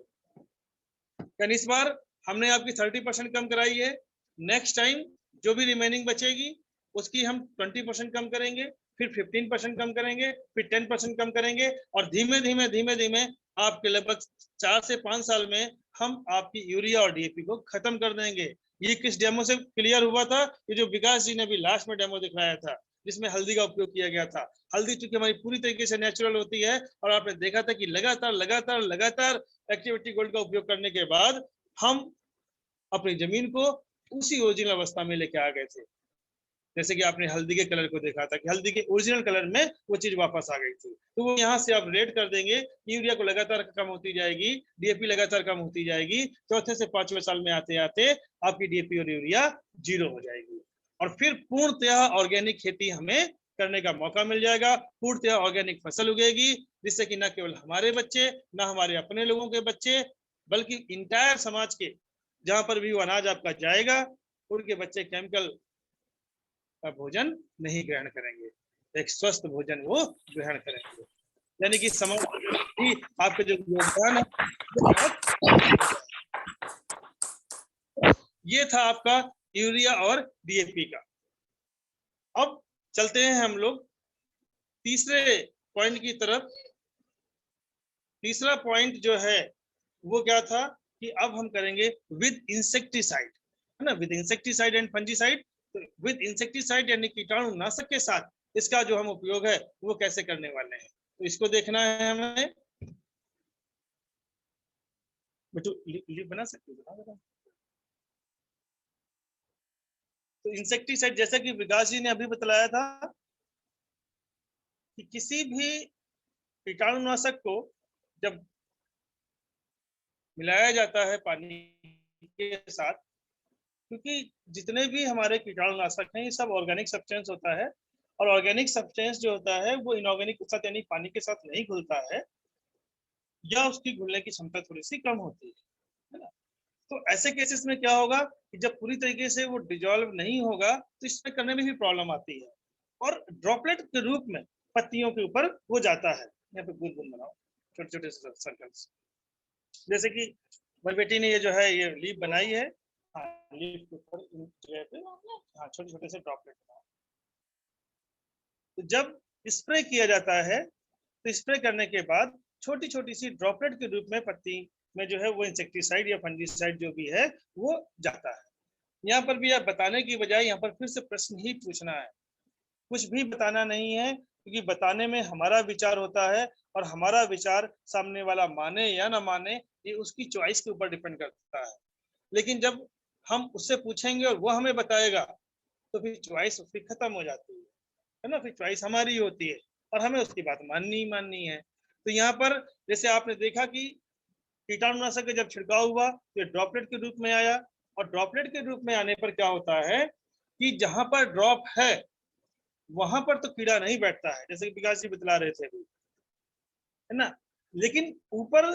इस बार हमने आपकी 30% कम कराई है। नेक्स्ट टाइम जो भी रिमेनिंग बचेगी उसकी हम 20% कम करेंगे, फिर 15% कम करेंगे, फिर 10% कम करेंगे और धीमे धीमे आपके लगभग 4 से 5 साल में हम आपकी यूरिया और डीएपी को खत्म कर देंगे। ये किस डेमो से क्लियर हुआ था? ये जो विकास जी ने भी लास्ट में डेमो दिखाया था, जिसमें हल्दी का उपयोग किया गया था। हल्दी चूंकि हमारी पूरी तरीके से नेचुरल होती है और आपने देखा था कि लगातार एक्टिविटी गोल्ड का उपयोग करने के बाद हम अपनी जमीन को उसी ओरिजिनल अवस्था में लेके आ गए थे। जैसे कि आपने हल्दी के कलर को देखा था कि हल्दी के ओरिजिनल कलर में वो चीज वापस आ गई थी। तो वो यहाँ से आप रेट कर देंगे, यूरिया को लगातार कम होती जाएगी, डीएपी लगातार कम होती जाएगी, चौथे से 5वें साल में आते आते आपकी डीएपी और यूरिया 0 हो जाएगी और फिर पूर्णतः ऑर्गेनिक खेती हमें करने का मौका मिल जाएगा। पूर्णतः ऑर्गेनिक फसल उगेगी, जिससे कि न केवल हमारे बच्चे, न हमारे अपने लोगों के बच्चे, बल्कि इंटायर समाज के जहां पर भी वो अनाज आपका जाएगा, उनके बच्चे केमिकल का भोजन नहीं ग्रहण करेंगे, एक स्वस्थ भोजन वो ग्रहण करेंगे। यानी कि समाज की आपका जो योगदान है, ये था आपका यूरिया और डीएपी का। अब चलते हैं हम लोग तीसरे पॉइंट की तरफ। तीसरा पॉइंट जो है वो क्या था कि अब हम करेंगे विद इंसेक्टिसाइड, है ना, with insecticide and fungicide. With insecticide यानी कीटाणुनाशक के साथ इसका जो हम उपयोग है वो कैसे करने वाले हैं, तो इसको देखना है हमें। बना सकते हो? तो इंसेक्टिसाइड जैसा कि विकास जी ने अभी बतलाया था कि किसी भी कीटाणुनाशक को जब मिलाया जाता है पानी के साथ, क्योंकि जितने भी हमारे कीटाणुनाशक हैं ये सब ऑर्गेनिक सब्सटेंस होता है और ऑर्गेनिक सब्सटेंस जो होता है वो इनऑर्गेनिक के साथ यानी पानी के साथ नहीं घुलता है या उसकी घुलने की क्षमता थोड़ी सी कम होती है ना। तो ऐसे केसेस में क्या होगा कि जब पूरी तरीके से वो डिजॉल्व नहीं होगा तो इसमें करने में भी प्रॉब्लम आती है और ड्रॉपलेट के रूप में पत्तियों के ऊपर वो जाता है। यहाँ पे बूंद बूंद बनाओ, छोटे छोटे सर्कल्स, जैसे कि मेरी बेटी ने ये जो है ये लीफ बनाई है, हाँ लीफ के ऊपर जगह पे हाँ छोटे छोटे से ड्रॉपलेट बनाओ। तो जब स्प्रे किया जाता है तो स्प्रे करने के बाद छोटी छोटी सी ड्रॉपलेट के रूप में पत्ती में जो है वो इंसेक्टिसाइड या फंजीसाइड जो भी है वो जाता है। यहाँ पर भी आप बताने की बजाय यहाँ पर फिर से प्रश्न ही पूछना है, कुछ भी बताना नहीं है, क्योंकि बताने में हमारा विचार होता है और हमारा विचार सामने वाला माने या ना माने ये उसकी चॉइस के ऊपर डिपेंड करता है। लेकिन जब हम उससे पूछेंगे और वो हमें बताएगा तो फिर चॉइस उसकी खत्म हो जाती है ना, फिर चॉइस हमारी होती है और हमें उसकी बात माननी है। तो यहाँ पर जैसे आपने देखा कि कीटाणुनाशक का जब छिड़काव हुआ तो ये ड्रॉपलेट के रूप में आया और ड्रॉपलेट के रूप में आने पर क्या होता है कि जहां पर ड्रॉप है वहां पर तो कीड़ा नहीं बैठता है, जैसे कि विकास जी बतला रहे थे अभी, है ना। लेकिन ऊपर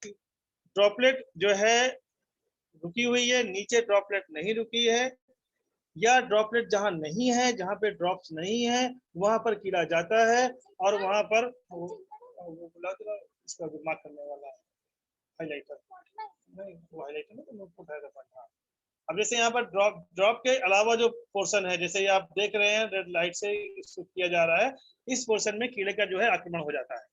ड्रॉपलेट जो है रुकी हुई है, नीचे ड्रॉपलेट नहीं रुकी है, या ड्रॉपलेट जहां नहीं है, जहां पे ड्रॉप्स नहीं है वहां पर कीड़ा जाता है और वहां पर इसका मार्क करने वाला है हाइलाइटर, नहीं वो हाइलाइटर नहीं तो नोटबुक है हाँ। अब जैसे यहाँ पर ड्रॉप के अलावा जो पोर्शन है, जैसे आप देख रहे हैं रेड लाइट से किया जा रहा है, इस पोर्शन में कीड़े का जो है आक्रमण हो जाता है।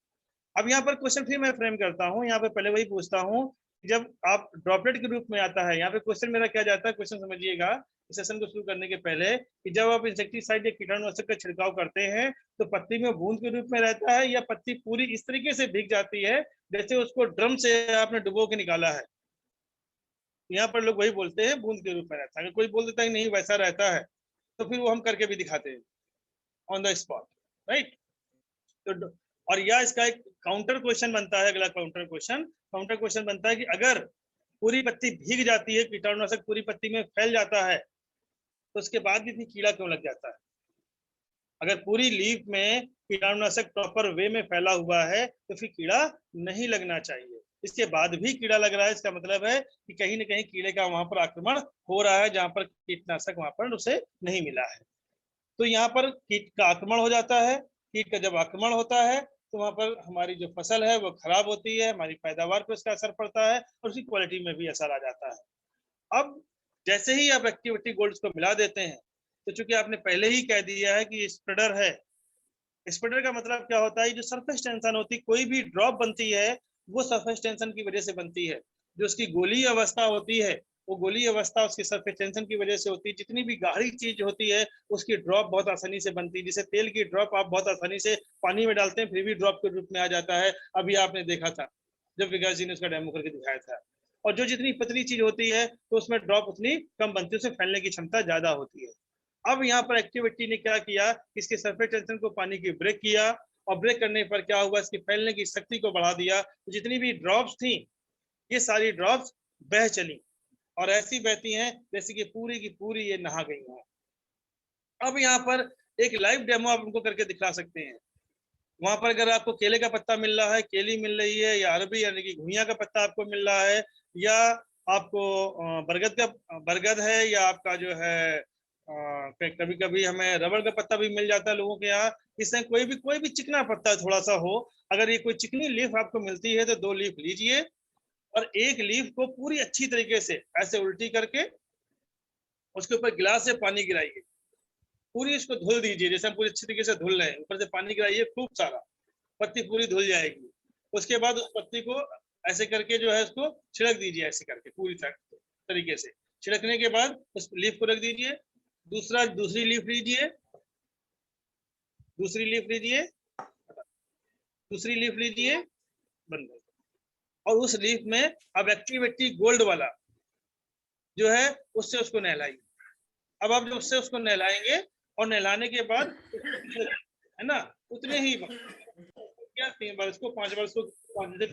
अब यहाँ पर क्वेश्चन फिर मैं फ्रेम करता हूँ, यहाँ पे पहले वही पूछता हूँ, जब आप ड्रॉपलेट के रूप में आता है, यहाँ पे क्वेश्चन मेरा क्या जाता है, क्वेश्चन समझिएगा सेशन को शुरू करने के पहले, कि जब आप इंसेक्टिसाइड या कीटाणुनाशक का छिड़काव करते हैं तो पत्ती में बूंद के रूप में रहता है या पत्ती पूरी इस तरीके से भीग जाती है जैसे उसको ड्रम से आपने डुबो के निकाला है, यहाँ पर लोग वही बोलते हैं बूंद के रूप में रहता है। अगर कोई बोल देता है नहीं वैसा रहता है तो फिर वो हम करके भी दिखाते हैं ऑन द स्पॉट, राइट। तो और या इसका एक काउंटर क्वेश्चन बनता है, अगला काउंटर क्वेश्चन बनता है कि अगर पूरी पत्ती भीग जाती है, कीटाणुनाशक पूरी पत्ती में फैल जाता है, तो उसके बाद भी कीड़ा क्यों लग जाता है? अगर पूरी लीफ में कीटाणुनाशक प्रॉपर वे में फैला हुआ है तो फिर कीड़ा नहीं लगना चाहिए। इसके बाद भी कीड़ा लग रहा है, इसका मतलब है कि कहीं ना कहीं कीड़े का वहां पर आक्रमण हो रहा है, जहां पर कीटनाशक वहां पर उसे नहीं मिला है। तो यहाँ पर कीट का आक्रमण हो जाता है। कीट का जब आक्रमण होता है तो वहां पर हमारी जो फसल है वो खराब होती है, हमारी पैदावार पर उसका असर पड़ता है और उसकी क्वालिटी में भी असर आ जाता है। अब जैसे ही आप एक्टिविटी गोल्ड्स को मिला देते हैं तो चूंकि आपने पहले ही कह दिया है कि स्प्रेडर है, स्प्रेडर का मतलब क्या होता है? जो सरफेस टेंशन होती है, कोई भी ड्रॉप बनती है वो सरफेस टेंशन की वजह से बनती है। जो उसकी गोली अवस्था होती है वो गोली अवस्था उसकी सरफेस टेंशन की वजह से होती है। जितनी भी गाढ़ी चीज होती है उसकी ड्रॉप बहुत आसानी से बनती है। जैसे तेल की ड्रॉप आप बहुत आसानी से पानी में डालते हैं फिर भी ड्रॉप के रूप में आ जाता है। अभी आपने देखा था जब विकास जी ने उसका डेमो करके दिखाया था। और जो जितनी पतली चीज होती है तो उसमें ड्रॉप उतनी कम बनती है, उसे फैलने की क्षमता ज्यादा होती है। अब यहाँ पर एक्टिविटी ने क्या किया, इसके सरफेस टेंशन को पानी की ब्रेक किया और ब्रेक करने पर क्या हुआ, इसकी फैलने की शक्ति को बढ़ा दिया। तो जितनी भी ड्रॉप्स थी ये सारी ड्रॉप्स बह चली और ऐसी बहती हैं जैसे कि पूरी की पूरी ये नहा गई हैं। अब यहाँ पर एक लाइव डेमो आप उनको करके दिखा सकते हैं। वहां पर अगर आपको केले का पत्ता मिल रहा है, केली मिल रही है, या अरबी यानी कि घुइयां का पत्ता आपको मिल रहा है, या आपको बरगद है, या आपका जो है कभी कभी हमें रबड़ का पत्ता भी मिल जाता है लोगों के यहाँ। इसमें कोई भी चिकना पत्ता थोड़ा सा हो, अगर ये कोई चिकनी लीफ आपको मिलती है तो 2 लीफ लीजिए और एक लीफ को पूरी अच्छी तरीके से ऐसे उल्टी करके उसके ऊपर गिलास से पानी गिराइए, पूरी इसको धुल दीजिए। जैसे हम पूरी अच्छी तरीके से धुल रहे हैं, ऊपर से पानी गिराइए खूब सारा, पत्ती पूरी धुल जाएगी। उसके बाद उस पत्ती को ऐसे करके जो है उसको छिड़क दीजिए, ऐसे करके पूरी तरीके से छिड़कने के बाद उस लीफ को रख दीजिए। दूसरी लीफ लीजिए, दूसरी लीफ लीजिए बंद। और उस लीफ में अब एक्टिविटी गोल्ड वाला जो है उससे उसको नहलाइए। अब आप जब उससे उसको नहलाएंगे और नहलाने के बाद है ना, उतने ही क्या 3 बार इसको 5 बार इसको,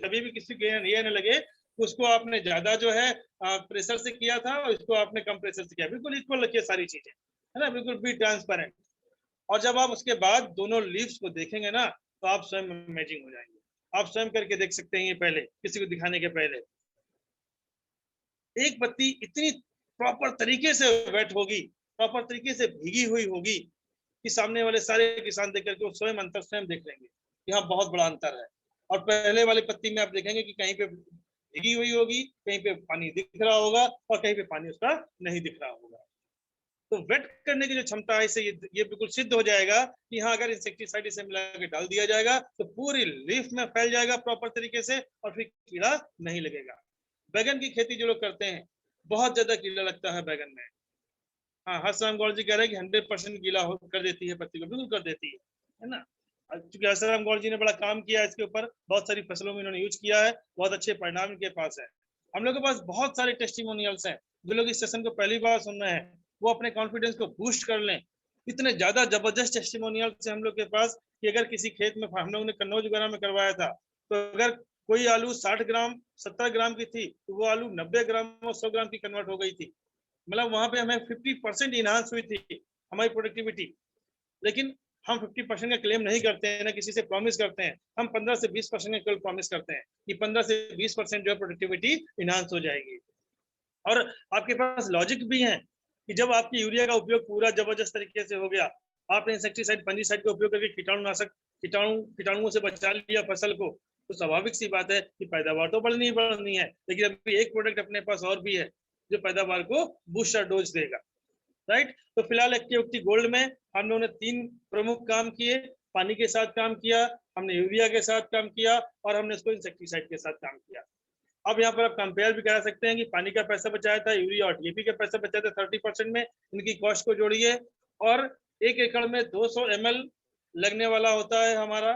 कभी भी किसी को ये न लगे उसको आपने ज्यादा जो है प्रेशर से किया था और इसको आपने कम प्रेशर से किया। बिल्कुल इक्वल रखिए सारी चीजें, है ना, बिल्कुल भी ट्रांसपेरेंट। और जब आप उसके बाद दोनों लीव्स को देखेंगे ना तो आप स्वयं अमेजिंग हो जाएंगे। आप स्वयं करके देख सकते हैं, ये पहले किसी को दिखाने के पहले एक पत्ती इतनी प्रॉपर तरीके से वेट होगी, प्रॉपर तरीके से भीगी हुई होगी कि सामने वाले सारे किसान देख करके स्वयं अंतर स्वयं देख लेंगे कि हाँ बहुत बड़ा अंतर है। और पहले वाली पत्ती में आप देखेंगे कि कहीं पे भीगी हुई होगी, कहीं पे पानी दिख रहा होगा और कहीं पे पानी उसका नहीं दिख रहा होगा। तो वेट करने की जो क्षमता है इससे ये बिल्कुल सिद्ध हो जाएगा कि हाँ अगर इंसेक्टिसाइड इसे मिला के डाल दिया जाएगा तो पूरी लीफ में फैल जाएगा प्रॉपर तरीके से और फिर कीड़ा नहीं लगेगा। बैगन की खेती जो लोग करते हैं बहुत ज्यादा कीड़ा लगता है बैगन में। हाँ, हर्षराम गौड़ जी कह रहे हैं कि 100% गीला कर देती है पत्ती को, बिल्कुल कर देती है ना। क्योंकि हर्षराम गौड़ जी ने बड़ा काम किया है इसके ऊपर, बहुत सारी फसलों में इन्होंने यूज किया है, बहुत अच्छे परिणाम इनके पास है। हम लोग के पास बहुत सारे टेस्टिमोनियल्स हैं। जो लोग इस सेशन को पहली बार सुन रहे हैं वो अपने कॉन्फिडेंस को बूस्ट कर लें। इतने ज्यादा जबरदस्त टेस्टिमोनियल्स हैं हम लोग के पास कि अगर किसी खेत में हम लोग ने कन्नौज वगैरह में करवाया था तो अगर कोई आलू 60 ग्राम 70 ग्राम की थी तो वो आलू 90 ग्राम और 100 ग्राम की कन्वर्ट हो गई थी। मतलब वहां पे हमें 50% इनहांस हुई थी हमारी प्रोडक्टिविटी। लेकिन हम 50% का क्लेम नहीं करते हैं, ना किसी से प्रॉमिस करते हैं। हम 15 से 20% का केवल प्रॉमिस करते हैं कि 15 से 20% जो है प्रोडक्टिविटी इनहांस हो जाएगी। और आपके पास लॉजिक भी है कि जब आपकी यूरिया का उपयोग पूरा जबरदस्त तरीके से हो गया, आपने इंसेक्टिसाइड फंजीसाइड का उपयोग करके कीटाणुनाशक कीटाणुओं से बचा लिया फसल को, तो स्वाभाविक सी बात है कि पैदावार तो बढ़नी है। लेकिन अभी एक प्रोडक्ट अपने पास और भी है जो पैदावार को बूस्टर डोज देगा, राइट। तो फिलहाल एक्टिविटी गोल्ड में हम लोगों ने 3 प्रमुख काम किए। पानी के साथ काम किया, हमने यूरिया के साथ काम किया और हमने इसको इंसेक्टिसाइड के साथ काम किया। अब यहाँ पर आप कंपेयर भी करा सकते हैं कि पानी का पैसा बचाया था, यूरिया और डीएपी का पैसा बचाया था 30% में। इनकी कॉस्ट को जोड़िए और 1 एकड़ में 200 ml लगने वाला होता है हमारा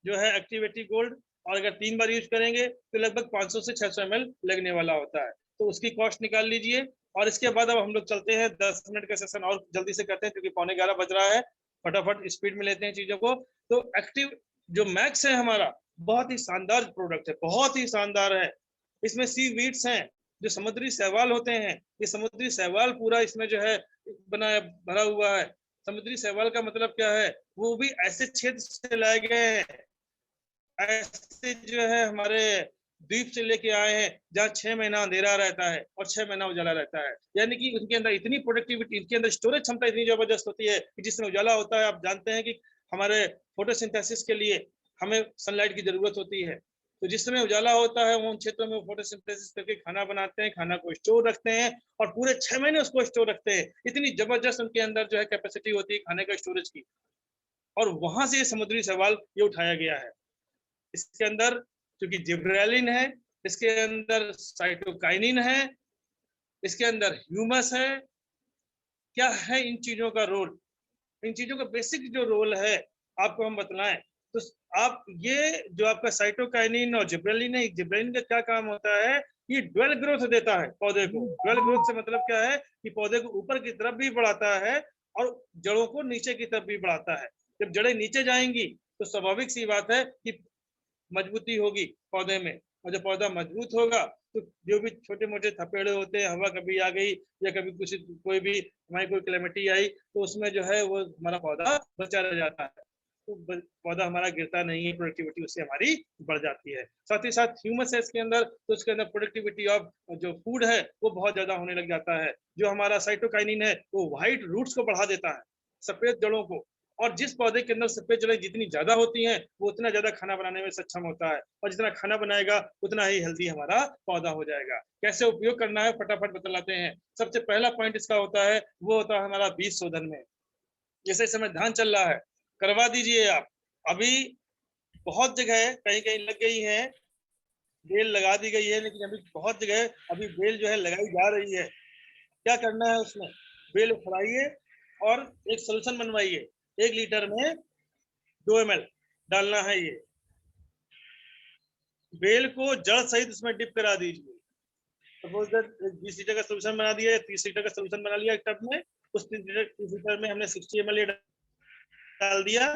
जो है एक्टिविटी गोल्ड, और अगर 3 बार यूज करेंगे तो लगभग 500 से 600 ml लगने वाला होता है। तो उसकी कॉस्ट निकाल लीजिए। और इसके बाद अब हम लोग चलते हैं 10 मिनट का सेशन और जल्दी से करते हैं क्योंकि 11:15 बज रहा है, फटाफट स्पीड में लेते हैं चीजों को। तो एक्टिव जो मैक्स है हमारा, बहुत ही शानदार प्रोडक्ट है, बहुत ही शानदार है। इसमें सी वीड्स हैं, जो समुद्री शैवाल होते हैं, ये समुद्री शैवाल पूरा इसमें जो है बनाया भरा हुआ है। समुद्री शैवाल का मतलब क्या है, वो भी ऐसे क्षेत्र से लाए गए हैं, ऐसे जो है हमारे द्वीप से लेके आए हैं जहाँ 6 महीना अंधेरा रहता है और 6 महीना उजाला रहता है। यानी कि उनके अंदर इतनी प्रोडक्टिविटी, इनके अंदर स्टोरेज क्षमता इतनी जबरदस्त होती है कि जिसमें उजाला होता है। आप जानते हैं कि हमारे फोटोसिंथेसिस के लिए हमें सनलाइट की जरूरत होती है, तो जिस समय उजाला होता है वो उन क्षेत्रों में फोटोसिंथेसिस करके खाना बनाते हैं, खाना को स्टोर रखते हैं और पूरे 6 महीने उसको स्टोर रखते हैं। इतनी जबरदस्त उनके अंदर जो है कैपेसिटी होती है खाने का स्टोरेज की, और वहां से समुद्री शैवाल ये उठाया गया है। इसके अंदर क्योंकि जिब्रेलिन है, इसके अंदर साइटोकाइनिन है, इसके अंदर ह्यूमस है। क्या है इन चीजों का रोल, इन चीजों का बेसिक जो रोल है आपको हम बतलाएं तो आप ये जो आपका साइटोकाइनिन और जिब्रेलिन है, जिब्रेलिन का क्या काम होता है, ये ड्वेल ग्रोथ देता है पौधे को। ड्वेल ग्रोथ से मतलब क्या है कि पौधे को ऊपर की तरफ भी बढ़ाता है और जड़ों को नीचे की तरफ भी बढ़ाता है। जब जड़ें नीचे जाएंगी तो स्वाभाविक सी बात है कि मजबूती होगी पौधे में, और जब पौधा मजबूत होगा तो जो भी छोटे मोटे थपेड़े होते हैं, हवा कभी आ गई या कभी कुछ कोई भी हमारी कोई क्लेमिटी आई तो उसमें जो है वो हमारा पौधा बचा रह जाता है, तो पौधा हमारा गिरता नहीं है, प्रोडक्टिविटी उससे हमारी बढ़ जाती है। साथ ही साथ ह्यूमस है इसके अंदर, तो उसके अंदर प्रोडक्टिविटी ऑफ जो फूड है वो बहुत ज्यादा होने लग जाता है। जो हमारा साइटोकाइनिन है वो व्हाइट रूट्स को बढ़ा देता है, सफेद जड़ों को, और जिस पौधे के अंदर सफेद जड़ें जितनी ज्यादा होती हैं वो उतना ज्यादा खाना बनाने में सक्षम होता है, और जितना खाना बनाएगा उतना ही हेल्दी हमारा पौधा हो जाएगा। कैसे उपयोग करना है फटाफट बतलाते हैं। सबसे पहला पॉइंट इसका होता है वो होता है हमारा बीज शोधन में। जैसे इस समय धान चल रहा है, करवा दीजिए आप। अभी बहुत जगह कहीं कहीं लग गई है, बेल लगा दी गई है, लेकिन अभी बहुत जगह अभी बेल जो है लगाई जा रही है। क्या करना है उसमें, बेल उखड़ाइए और एक सोल्यूशन बनवाइए। 1 लीटर में 2 ml डालना है। ये बेल को जड़ सहित उसमें डिप करा दीजिए। सपोज दैट 20 लीटर का सोल्यूशन बना दिया, 30 लीटर का सोल्यूशन बना लिया एक टब में, उस 30 लीटर में हमने 60 ml डाल दिया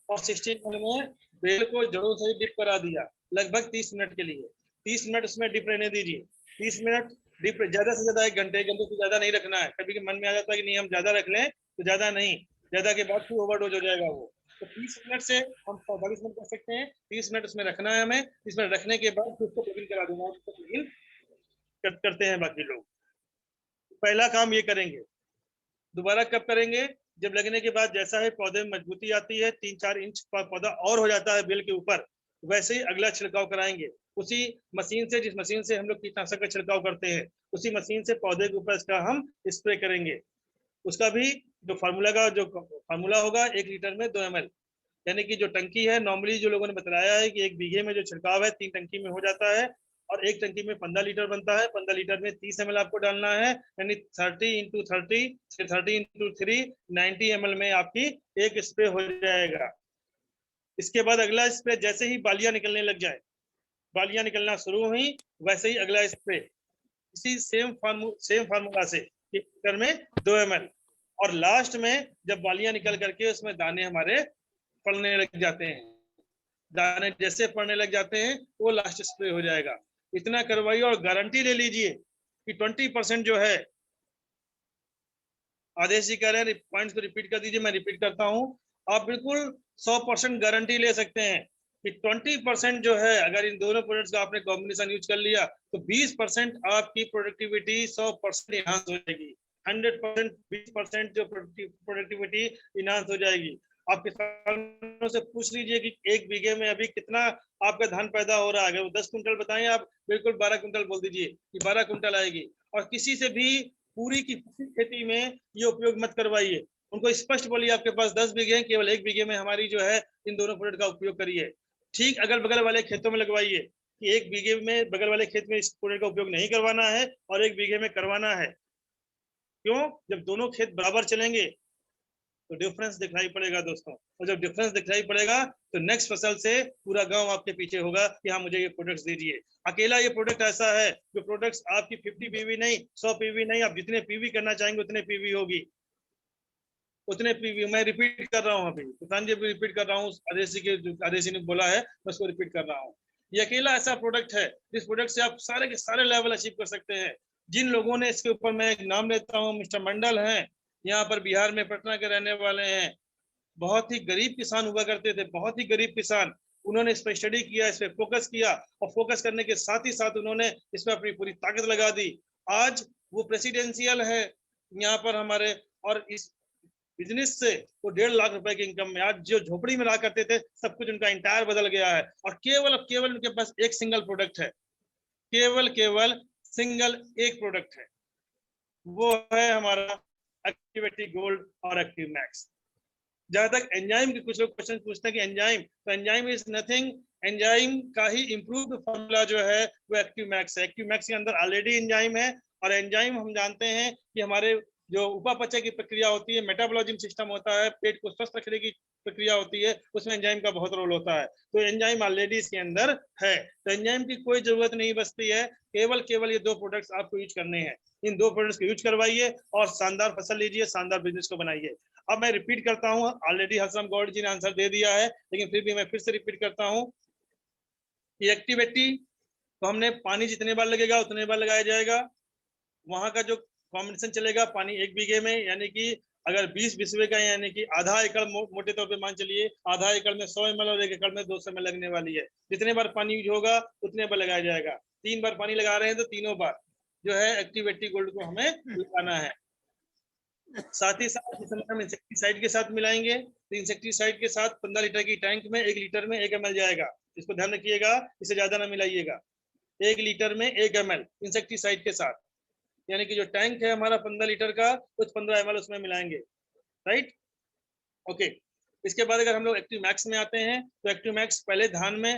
और 60 ml में बेल को जड़ों से डिप करा दिया लगभग 30 मिनट के लिए। 30 मिनट उसमें डिप रहने दीजिए। 30 मिनट डिप, ज्यादा से ज्यादा 1 घंटे से ज्यादा नहीं रखना है। कभी मन में आ जाता है कि नहीं हम ज्यादा रख लें, तो ज्यादा नहीं, ज्यादा के बाद फिर ओवरडोज हो जाएगा वो। तो 30 मिनट से हम 45 मिनट कर सकते हैं। 30 मिनट उसमें रखना है हमें। 30 मिनट रखने के बाद फिर उसको प्लगिंग करा देना है, प्लगिंग करते हैं बाकी लोग। पहला काम ये करेंगे। दोबारा कब करेंगे, जब लगने के बाद जैसा है पौधे में मजबूती आती है, 3-4 इंच पौधा और हो जाता है बेल के ऊपर, वैसे ही अगला छिड़काव कराएंगे उसी मशीन से, जिस मशीन से हम लोग कीटनाशक का छिड़काव करते हैं, उसी मशीन से पौधे के ऊपर इसका हम स्प्रे करेंगे। उसका भी जो फार्मूला होगा 1 लीटर में 2 ml, यानी कि जो टंकी है नॉर्मली जो लोगों ने बताया है कि 1 बीघे में जो छिड़काव है 3 टंकी में हो जाता है, और 1 टंकी में 15 लीटर बनता है। 15 लीटर में 30 ml आपको डालना है, यानी 30 × 30 30 × 3 90 ml में आपकी एक स्प्रे हो जाएगा। इसके बाद अगला स्प्रे जैसे ही बालियां निकलने लग जाए, बालियां निकलना शुरू हुई, वैसे ही अगला स्प्रे इसी सेम फार्मूला से 1 लीटर में 2 ml, और लास्ट में जब बालियां निकल करके उसमें दाने हमारे पड़ने लग जाते हैं, दाने जैसे पड़ने लग जाते हैं वो लास्ट स्प्रे हो जाएगा। इतना करवाइए और गारंटी ले लीजिए कि 20% जो है, आदेश जी कह रहे हैं पॉइंट्स को रिपीट कर दीजिए, मैं रिपीट करता हूं, आप बिल्कुल 100% गारंटी ले सकते हैं कि 20% जो है अगर इन दोनों प्रोडक्ट्स का आपने कॉम्बिनेशन यूज कर लिया तो 20% आपकी प्रोडक्टिविटी 100% इनहांस हो जाएगी। 100% 20% जो प्रोडक्टिविटी इनहांस हो जाएगी। आप किसानों से पूछ लीजिए कि 1 बीघे में अभी कितना आपका धान पैदा हो रहा है। अगर वो 10 कुंटल बताएं, आप बिल्कुल 12 कुंटल बोल दीजिए कि 12 कुंटल आएगी। और किसी से भी पूरी की पूरी खेती में ये उपयोग मत करवाइए, उनको स्पष्ट बोलिए आपके पास 10 बीघे हैं, केवल 1 बीघे में हमारी जो है इन दोनों प्रोडक्ट का उपयोग करिए। ठीक अगल बगल वाले खेतों में लगवाइए कि 1 बीघे में बगल वाले खेत में इस प्रोडक्ट का उपयोग नहीं करवाना है और 1 बीघे में करवाना है। क्यों, जब दोनों खेत बराबर चलेंगे तो डिफरेंस दिखाई पड़ेगा दोस्तों। और जब डिफरेंस दिखाई पड़ेगा तो नेक्स्ट फसल से पूरा गांव आपके पीछे होगा कि हाँ मुझे ये प्रोडक्ट्स दीजिए। अकेला ये प्रोडक्ट ऐसा है जो प्रोडक्ट्स आपकी 50 पीवी नहीं, 100 पीवी नहीं, आप जितने पीवी करना चाहेंगे उतने पीवी होगी, उतने पीवी। मैं रिपीट कर रहा हूँ, अभी तुफान जी भी रिपीट कर रहा हूँ, आदेशी ने बोला है, मैं उसको रिपीट कर रहा हूँ। ये अकेला ऐसा प्रोडक्ट है जिस प्रोडक्ट से आप सारे के सारे लेवल अचीव कर सकते हैं। जिन लोगों ने इसके ऊपर, मैं एक नाम लेता हूँ, मिस्टर मंडल हैं, यहाँ पर बिहार में पटना के रहने वाले हैं, बहुत ही गरीब किसान हुआ करते थे, बहुत ही गरीब किसान। उन्होंने इस पर स्टडी किया, इस पर फोकस किया, और फोकस करने के साथ ही साथ उन्होंने इस पर अपनी पूरी ताकत लगा दी। आज वो प्रेसिडेंशियल है यहाँ पर हमारे, और इस बिजनेस से वो 1.5 लाख रुपए की इनकम में, आज जो झोपड़ी में रहा करते थे सब कुछ उनका इंटायर बदल गया है। और केवल उनके पास एक सिंगल प्रोडक्ट है, केवल सिंगल एक प्रोडक्ट है, वो है हमारा एक्टिविटी गोल्ड और एक्टिव मैक्स। जहां तक एंजाइम के कुछ लोग क्वेश्चन पूछते हैं कि एंजाइम, तो एंजाइम इज नथिंग, एंजाइम का ही इंप्रूव्ड फॉर्मूला जो है वो एक्टिव मैक्स है। एक्टिव मैक्स के अंदर ऑलरेडी एंजाइम है, और एंजाइम हम जानते हैं कि हमारे जो उपापचय की प्रक्रिया होती है, मेटाबॉलिज्म सिस्टम होता है, पेट को स्वस्थ रखने की प्रक्रिया होती है, उसमें एंजाइम का बहुत रोल होता है। तो एंजाइम ऑलरेडी इसके अंदर है, तो एंजाइम की कोई जरूरत नहीं बचती है। केवल ये 2 प्रोडक्ट्स आपको यूज करने हैं, इन 2 प्रोडक्ट्स को यूज करवाइए और शानदार फसल लीजिए, शानदार बिजनेस को बनाइए। अब मैं रिपीट करता हूँ, ऑलरेडी हसरम गौड़ जी ने आंसर दे दिया है, लेकिन फिर भी मैं फिर से रिपीट करता हूँ कि एक्टिविटी तो हमने पानी जितने बार लगेगा उतने बार लगाया जाएगा। वहां का जो कॉम्बिनेशन चलेगा, पानी 1 बीघे में, यानी कि अगर 20 बिस्वे का, यानी कि आधा एकड़ मोटे तौर पे मान चलिए, आधा एकड़ में 100 ml और 1 एकड़ में 200 ml लगने वाली है। जितने बार पानी यूज होगा उतने बार लगाया जाएगा। 3 बार पानी लगा रहे हैं तो तीनों बार जो है एक्टिविटी गोल्ड को हमें लगाना है। साथ ही साथ इस समय हम इंसेक्टिसाइड के साथ मिलाएंगे, तो इंसेक्टिसाइड के साथ 15 लीटर की टैंक में 1 लीटर में 1 ml जाएगा। इसको ध्यान रखिएगा, इससे ज्यादा ना मिलाइएगा। 1 लीटर में 1 ml इंसेक्टिसाइड के साथ, यानी कि जो टैंक है हमारा 15 लीटर का, कुछ 15 ml उसमें मिलाएंगे, राइट, ओके। इसके बाद अगर हम लोग एक्टिव मैक्स में आते हैं, तो एक्टिव मैक्स पहले धान में,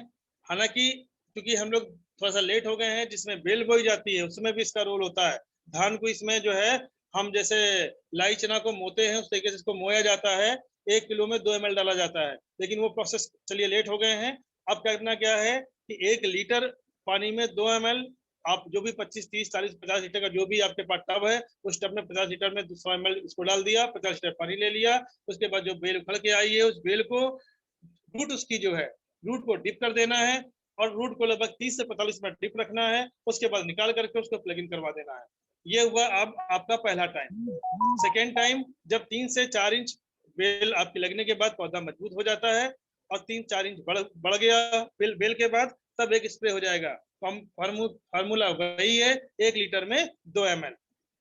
हालांकि क्योंकि हम लोग थोड़ा सा लेट हो गए हैं, जिसमें बेल बोई जाती है उसमें भी इसका रोल होता है। धान को इसमें जो है हम जैसे लाई चना को मोते हैं उस तरीके से इसको मोया जाता है, 1 किलो में 2 ml डाला जाता है, लेकिन वो प्रोसेस चलिए लेट हो गए हैं। अब करना क्या है कि 1 लीटर पानी में 2 ml, आप जो भी 25, 30, 40, 50 लीटर का जो भी आपके पास टब है, उस टब में 50 लीटर में 100 ml इसको डाल दिया, 50 लीटर पानी ले लिया। उसके बाद जो बेल उखड़ के आई है, उस बेल को, रूट उसकी जो है, रूट को डिप कर देना है, और रूट को लगभग 30 से 45 मिनट डिप रखना है। उसके बाद निकाल करके उसको प्लग इन करवा देना है। ये हुआ अब आपका पहला टाइम। सेकेंड टाइम, जब 3 से 4 इंच बेल आपके लगने के बाद पौधा मजबूत हो जाता है, और 3-4 इंच बढ़ गया बेल के बाद, तब एक स्प्रे हो जाएगा। फार्मूला वही है, 1 लीटर में 2 ml।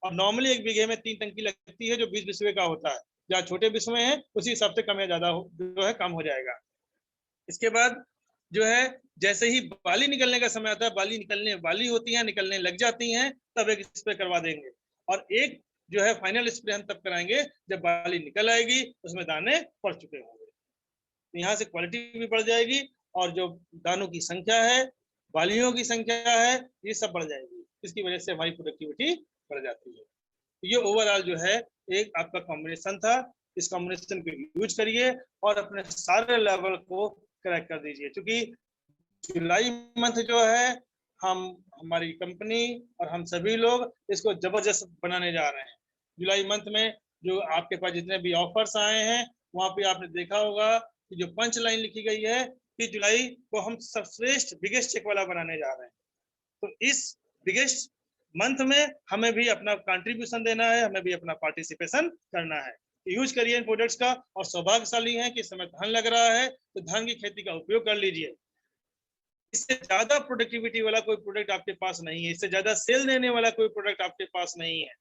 और नॉर्मली 1 बीघे में 3 टंकी लगती है, जो 20 बिस्वे का होता है। जहाँ छोटे बिस्वे हैं उसी हिसाब से कम या ज्यादा जो है कम हो जाएगा। इसके बाद जो है, जैसे ही बाली निकलने का समय आता है, बाली निकलने वाली होती है, निकलने लग जाती हैं, तब एक स्प्रे करवा देंगे। और एक जो है फाइनल स्प्रे हम तब कराएंगे जब बाली निकल आएगी, उसमें दाने पड़ चुके होंगे। तो यहाँ से क्वालिटी भी बढ़ जाएगी, और जो दानों की संख्या है, बालियों की संख्या है, ये सब बढ़ जाएगी। इसकी वजह से हमारी प्रोडक्टिविटी बढ़ जाती है। तो ये ओवरऑल जो है एक आपका कॉम्बिनेशन था। इस कॉम्बिनेशन को यूज करिए और अपने सारे लेवल को क्रैक कर दीजिए। क्योंकि जुलाई मंथ जो है, हमारी कंपनी और हम सभी लोग इसको जबरदस्त बनाने जा रहे हैं। जुलाई मंथ में जो आपके पास जितने भी ऑफर्स आए हैं, वहां पे आपने देखा होगा कि जो पंच लाइन लिखी गई है कि जुलाई को हम सर्वश्रेष्ठ बिगेस्ट चेक वाला बनाने जा रहे हैं। तो इस बिगेस्ट मंथ में हमें भी अपना कंट्रीब्यूशन देना है, हमें भी अपना पार्टिसिपेशन करना है। यूज करिए इन प्रोडक्ट्स का, और सौभाग्यशाली है कि इस समय धान लग रहा है, तो धान की खेती का उपयोग कर लीजिए। इससे ज्यादा प्रोडक्टिविटी वाला कोई प्रोडक्ट आपके पास नहीं है, इससे ज्यादा सेल देने वाला कोई प्रोडक्ट आपके पास नहीं है।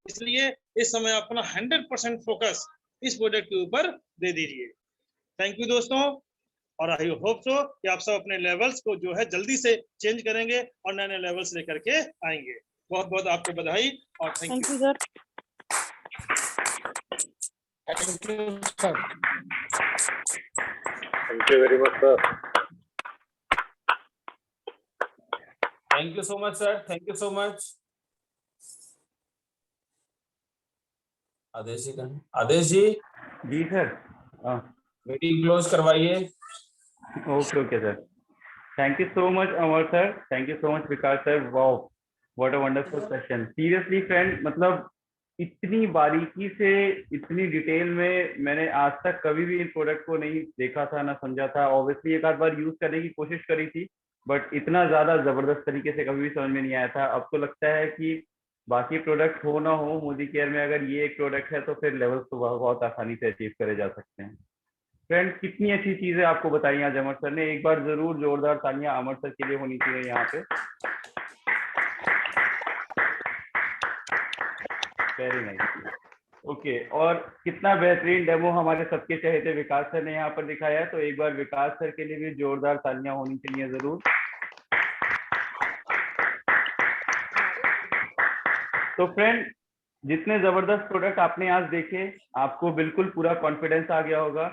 इसलिए इस समय अपना 100% फोकस इस प्रोडक्ट के ऊपर दे दीजिए। थैंक यू दोस्तों, और आई होप सो कि आप सब अपने लेवल्स को जो है जल्दी से चेंज करेंगे और नए नए लेवल्स लेकर के आएंगे। बहुत बहुत आपको बधाई और thank you sir. Thank you sir. Thank you very much sir. Thank you so much sir, thank you so much. Aadesh ji, जी सर। मीटिंग क्लोज करवाइए। Okay okay sir. Thank you so much Amar sir, thank you so much Vikas sir. Wow, what a wonderful session. Seriously friend, मतलब इतनी बारीकी से, इतनी detail में मैंने आज तक कभी भी इन प्रोडक्ट को नहीं देखा था, ना समझा था। ऑब्वियसली एक आध बार यूज करने की कोशिश करी थी, बट इतना ज्यादा जबरदस्त तरीके से कभी भी समझ में नहीं आया था। अब तो लगता है कि बाकी प्रोडक्ट हो ना हो, मोदी केयर में अगर ये एक प्रोडक्ट है तो फिर लेवल्स तो बहुत आसानी से अचीव करे जा सकते हैं। फ्रेंड, कितनी अच्छी चीजें आपको बताई आज अमर सर ने। एक बार जरूर जोरदार तालियां अमर सर के लिए होनी चाहिए यहाँ पे। Very nice. ओके, और कितना बेहतरीन डेमो हमारे सबके चहेते विकास सर ने यहाँ पर दिखाया है, तो एक बार विकास सर के लिए भी जोरदार तालियां होनी चाहिए जरूर। तो फ्रेंड, जितने जबरदस्त प्रोडक्ट आपने आज देखे, आपको बिल्कुल पूरा कॉन्फिडेंस आ गया होगा।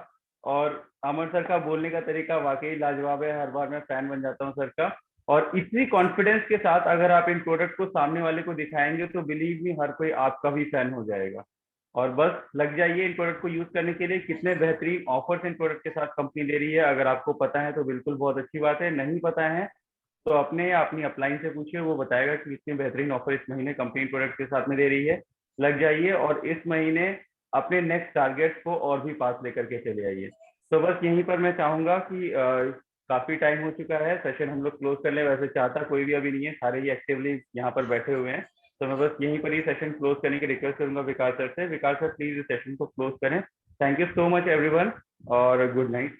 और अमर सर का बोलने का तरीका वाकई लाजवाब है, हर बार मैं फैन बन जाता हूँ सर का। और इतनी कॉन्फिडेंस के साथ अगर आप इन प्रोडक्ट को सामने वाले को दिखाएंगे तो बिलीव मी, हर कोई आपका भी फैन हो जाएगा। और बस लग जाइए इन प्रोडक्ट को यूज करने के लिए। कितने बेहतरीन ऑफर्स इन प्रोडक्ट के साथ कंपनी दे रही है, अगर आपको पता है तो बिल्कुल बहुत अच्छी बात है। नहीं पता है तो अपने या अपनी अपलाइन से पूछिए, वो बताएगा कि इतनी बेहतरीन ऑफर इस महीने कंपनी प्रोडक्ट के साथ में दे रही है। लग जाइए और इस महीने अपने नेक्स्ट टारगेट को और भी पास लेकर के चले आइए। तो बस यहीं पर मैं चाहूंगा कि काफी टाइम हो चुका है, सेशन हम लोग क्लोज कर ले। वैसे चाहता कोई भी अभी नहीं है, सारे ही एक्टिवली यहाँ पर बैठे हुए हैं। तो मैं बस यहीं पर ही सेशन क्लोज करने की रिक्वेस्ट करूंगा विकास सर से। विकास सर प्लीज इस सेशन को क्लोज करें। Thank you so much everyone और good night.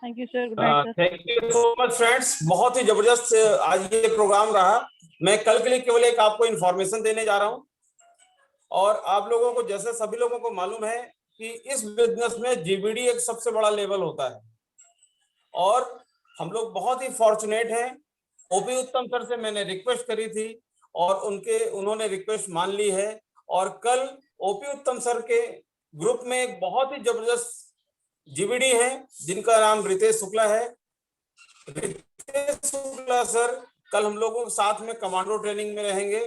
Thank you sir, good night sir. Thank you so much friends, बहुत ही जबरदस्त आज ये प्रोग्राम रहा। मैं कल के लिए केवल एक आपको इन्फॉर्मेशन देने जा रहा हूँ। और आप लोगों को, जैसे सभी लोगों को मालूम है कि इस बिजनेस में जीबीडी एक सबसे बड़ा लेवल होता है, और हम लोग बहुत ही फॉर्चुनेट हैं। ओपी उत्तम सर से मैंने रिक्वेस्ट करी थी और उन्होंने रिक्वेस्ट मान ली है। और कल ओपी उत्तम सर के ग्रुप में एक बहुत ही जबरदस्त जीबीडी है जिनका नाम रितेश शुक्ला है। रितेश शुक्ला सर कल हम लोगों के साथ में कमांडो ट्रेनिंग में रहेंगे।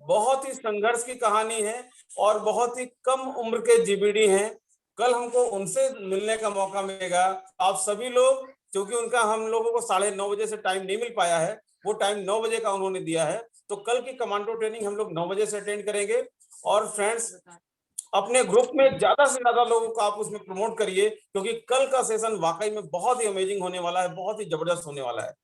बहुत ही संघर्ष की कहानी है और बहुत ही कम उम्र के जीबीडी हैं। कल हमको उनसे मिलने का मौका मिलेगा। आप सभी लोग, क्योंकि उनका हम लोगों को 9:30 बजे से टाइम नहीं मिल पाया है, वो टाइम 9 बजे का उन्होंने दिया है, तो कल की कमांडो ट्रेनिंग हम लोग 9 बजे से अटेंड करेंगे। और फ्रेंड्स, अपने ग्रुप में ज्यादा से ज्यादा लोगों को आप उसमें प्रमोट करिए, क्योंकि कल का सेशन वाकई में बहुत ही अमेजिंग होने वाला है, बहुत ही जबरदस्त होने वाला है।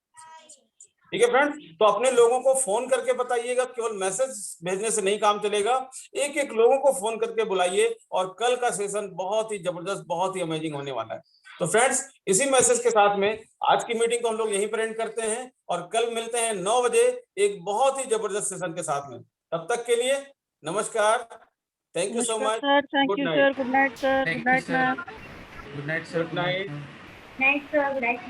ठीक है फ्रेंड्स, तो अपने लोगों को फोन करके बताइएगा, केवल मैसेज भेजने से नहीं काम चलेगा। एक एक लोगों को फोन करके बुलाइए, और कल का सेशन बहुत ही जबरदस्त, बहुत ही अमेजिंग होने वाला है। तो फ्रेंड्स, इसी मैसेज के साथ में आज की मीटिंग को हम लोग यहीं पर एंड करते हैं, और कल मिलते हैं 9 बजे एक बहुत ही जबरदस्त सेशन के साथ में। तब तक के लिए नमस्कार, thank you so much, sir, thank good you night. Sir, good night sir, good night ma'am. Good night sir, good night. Night sir, good night.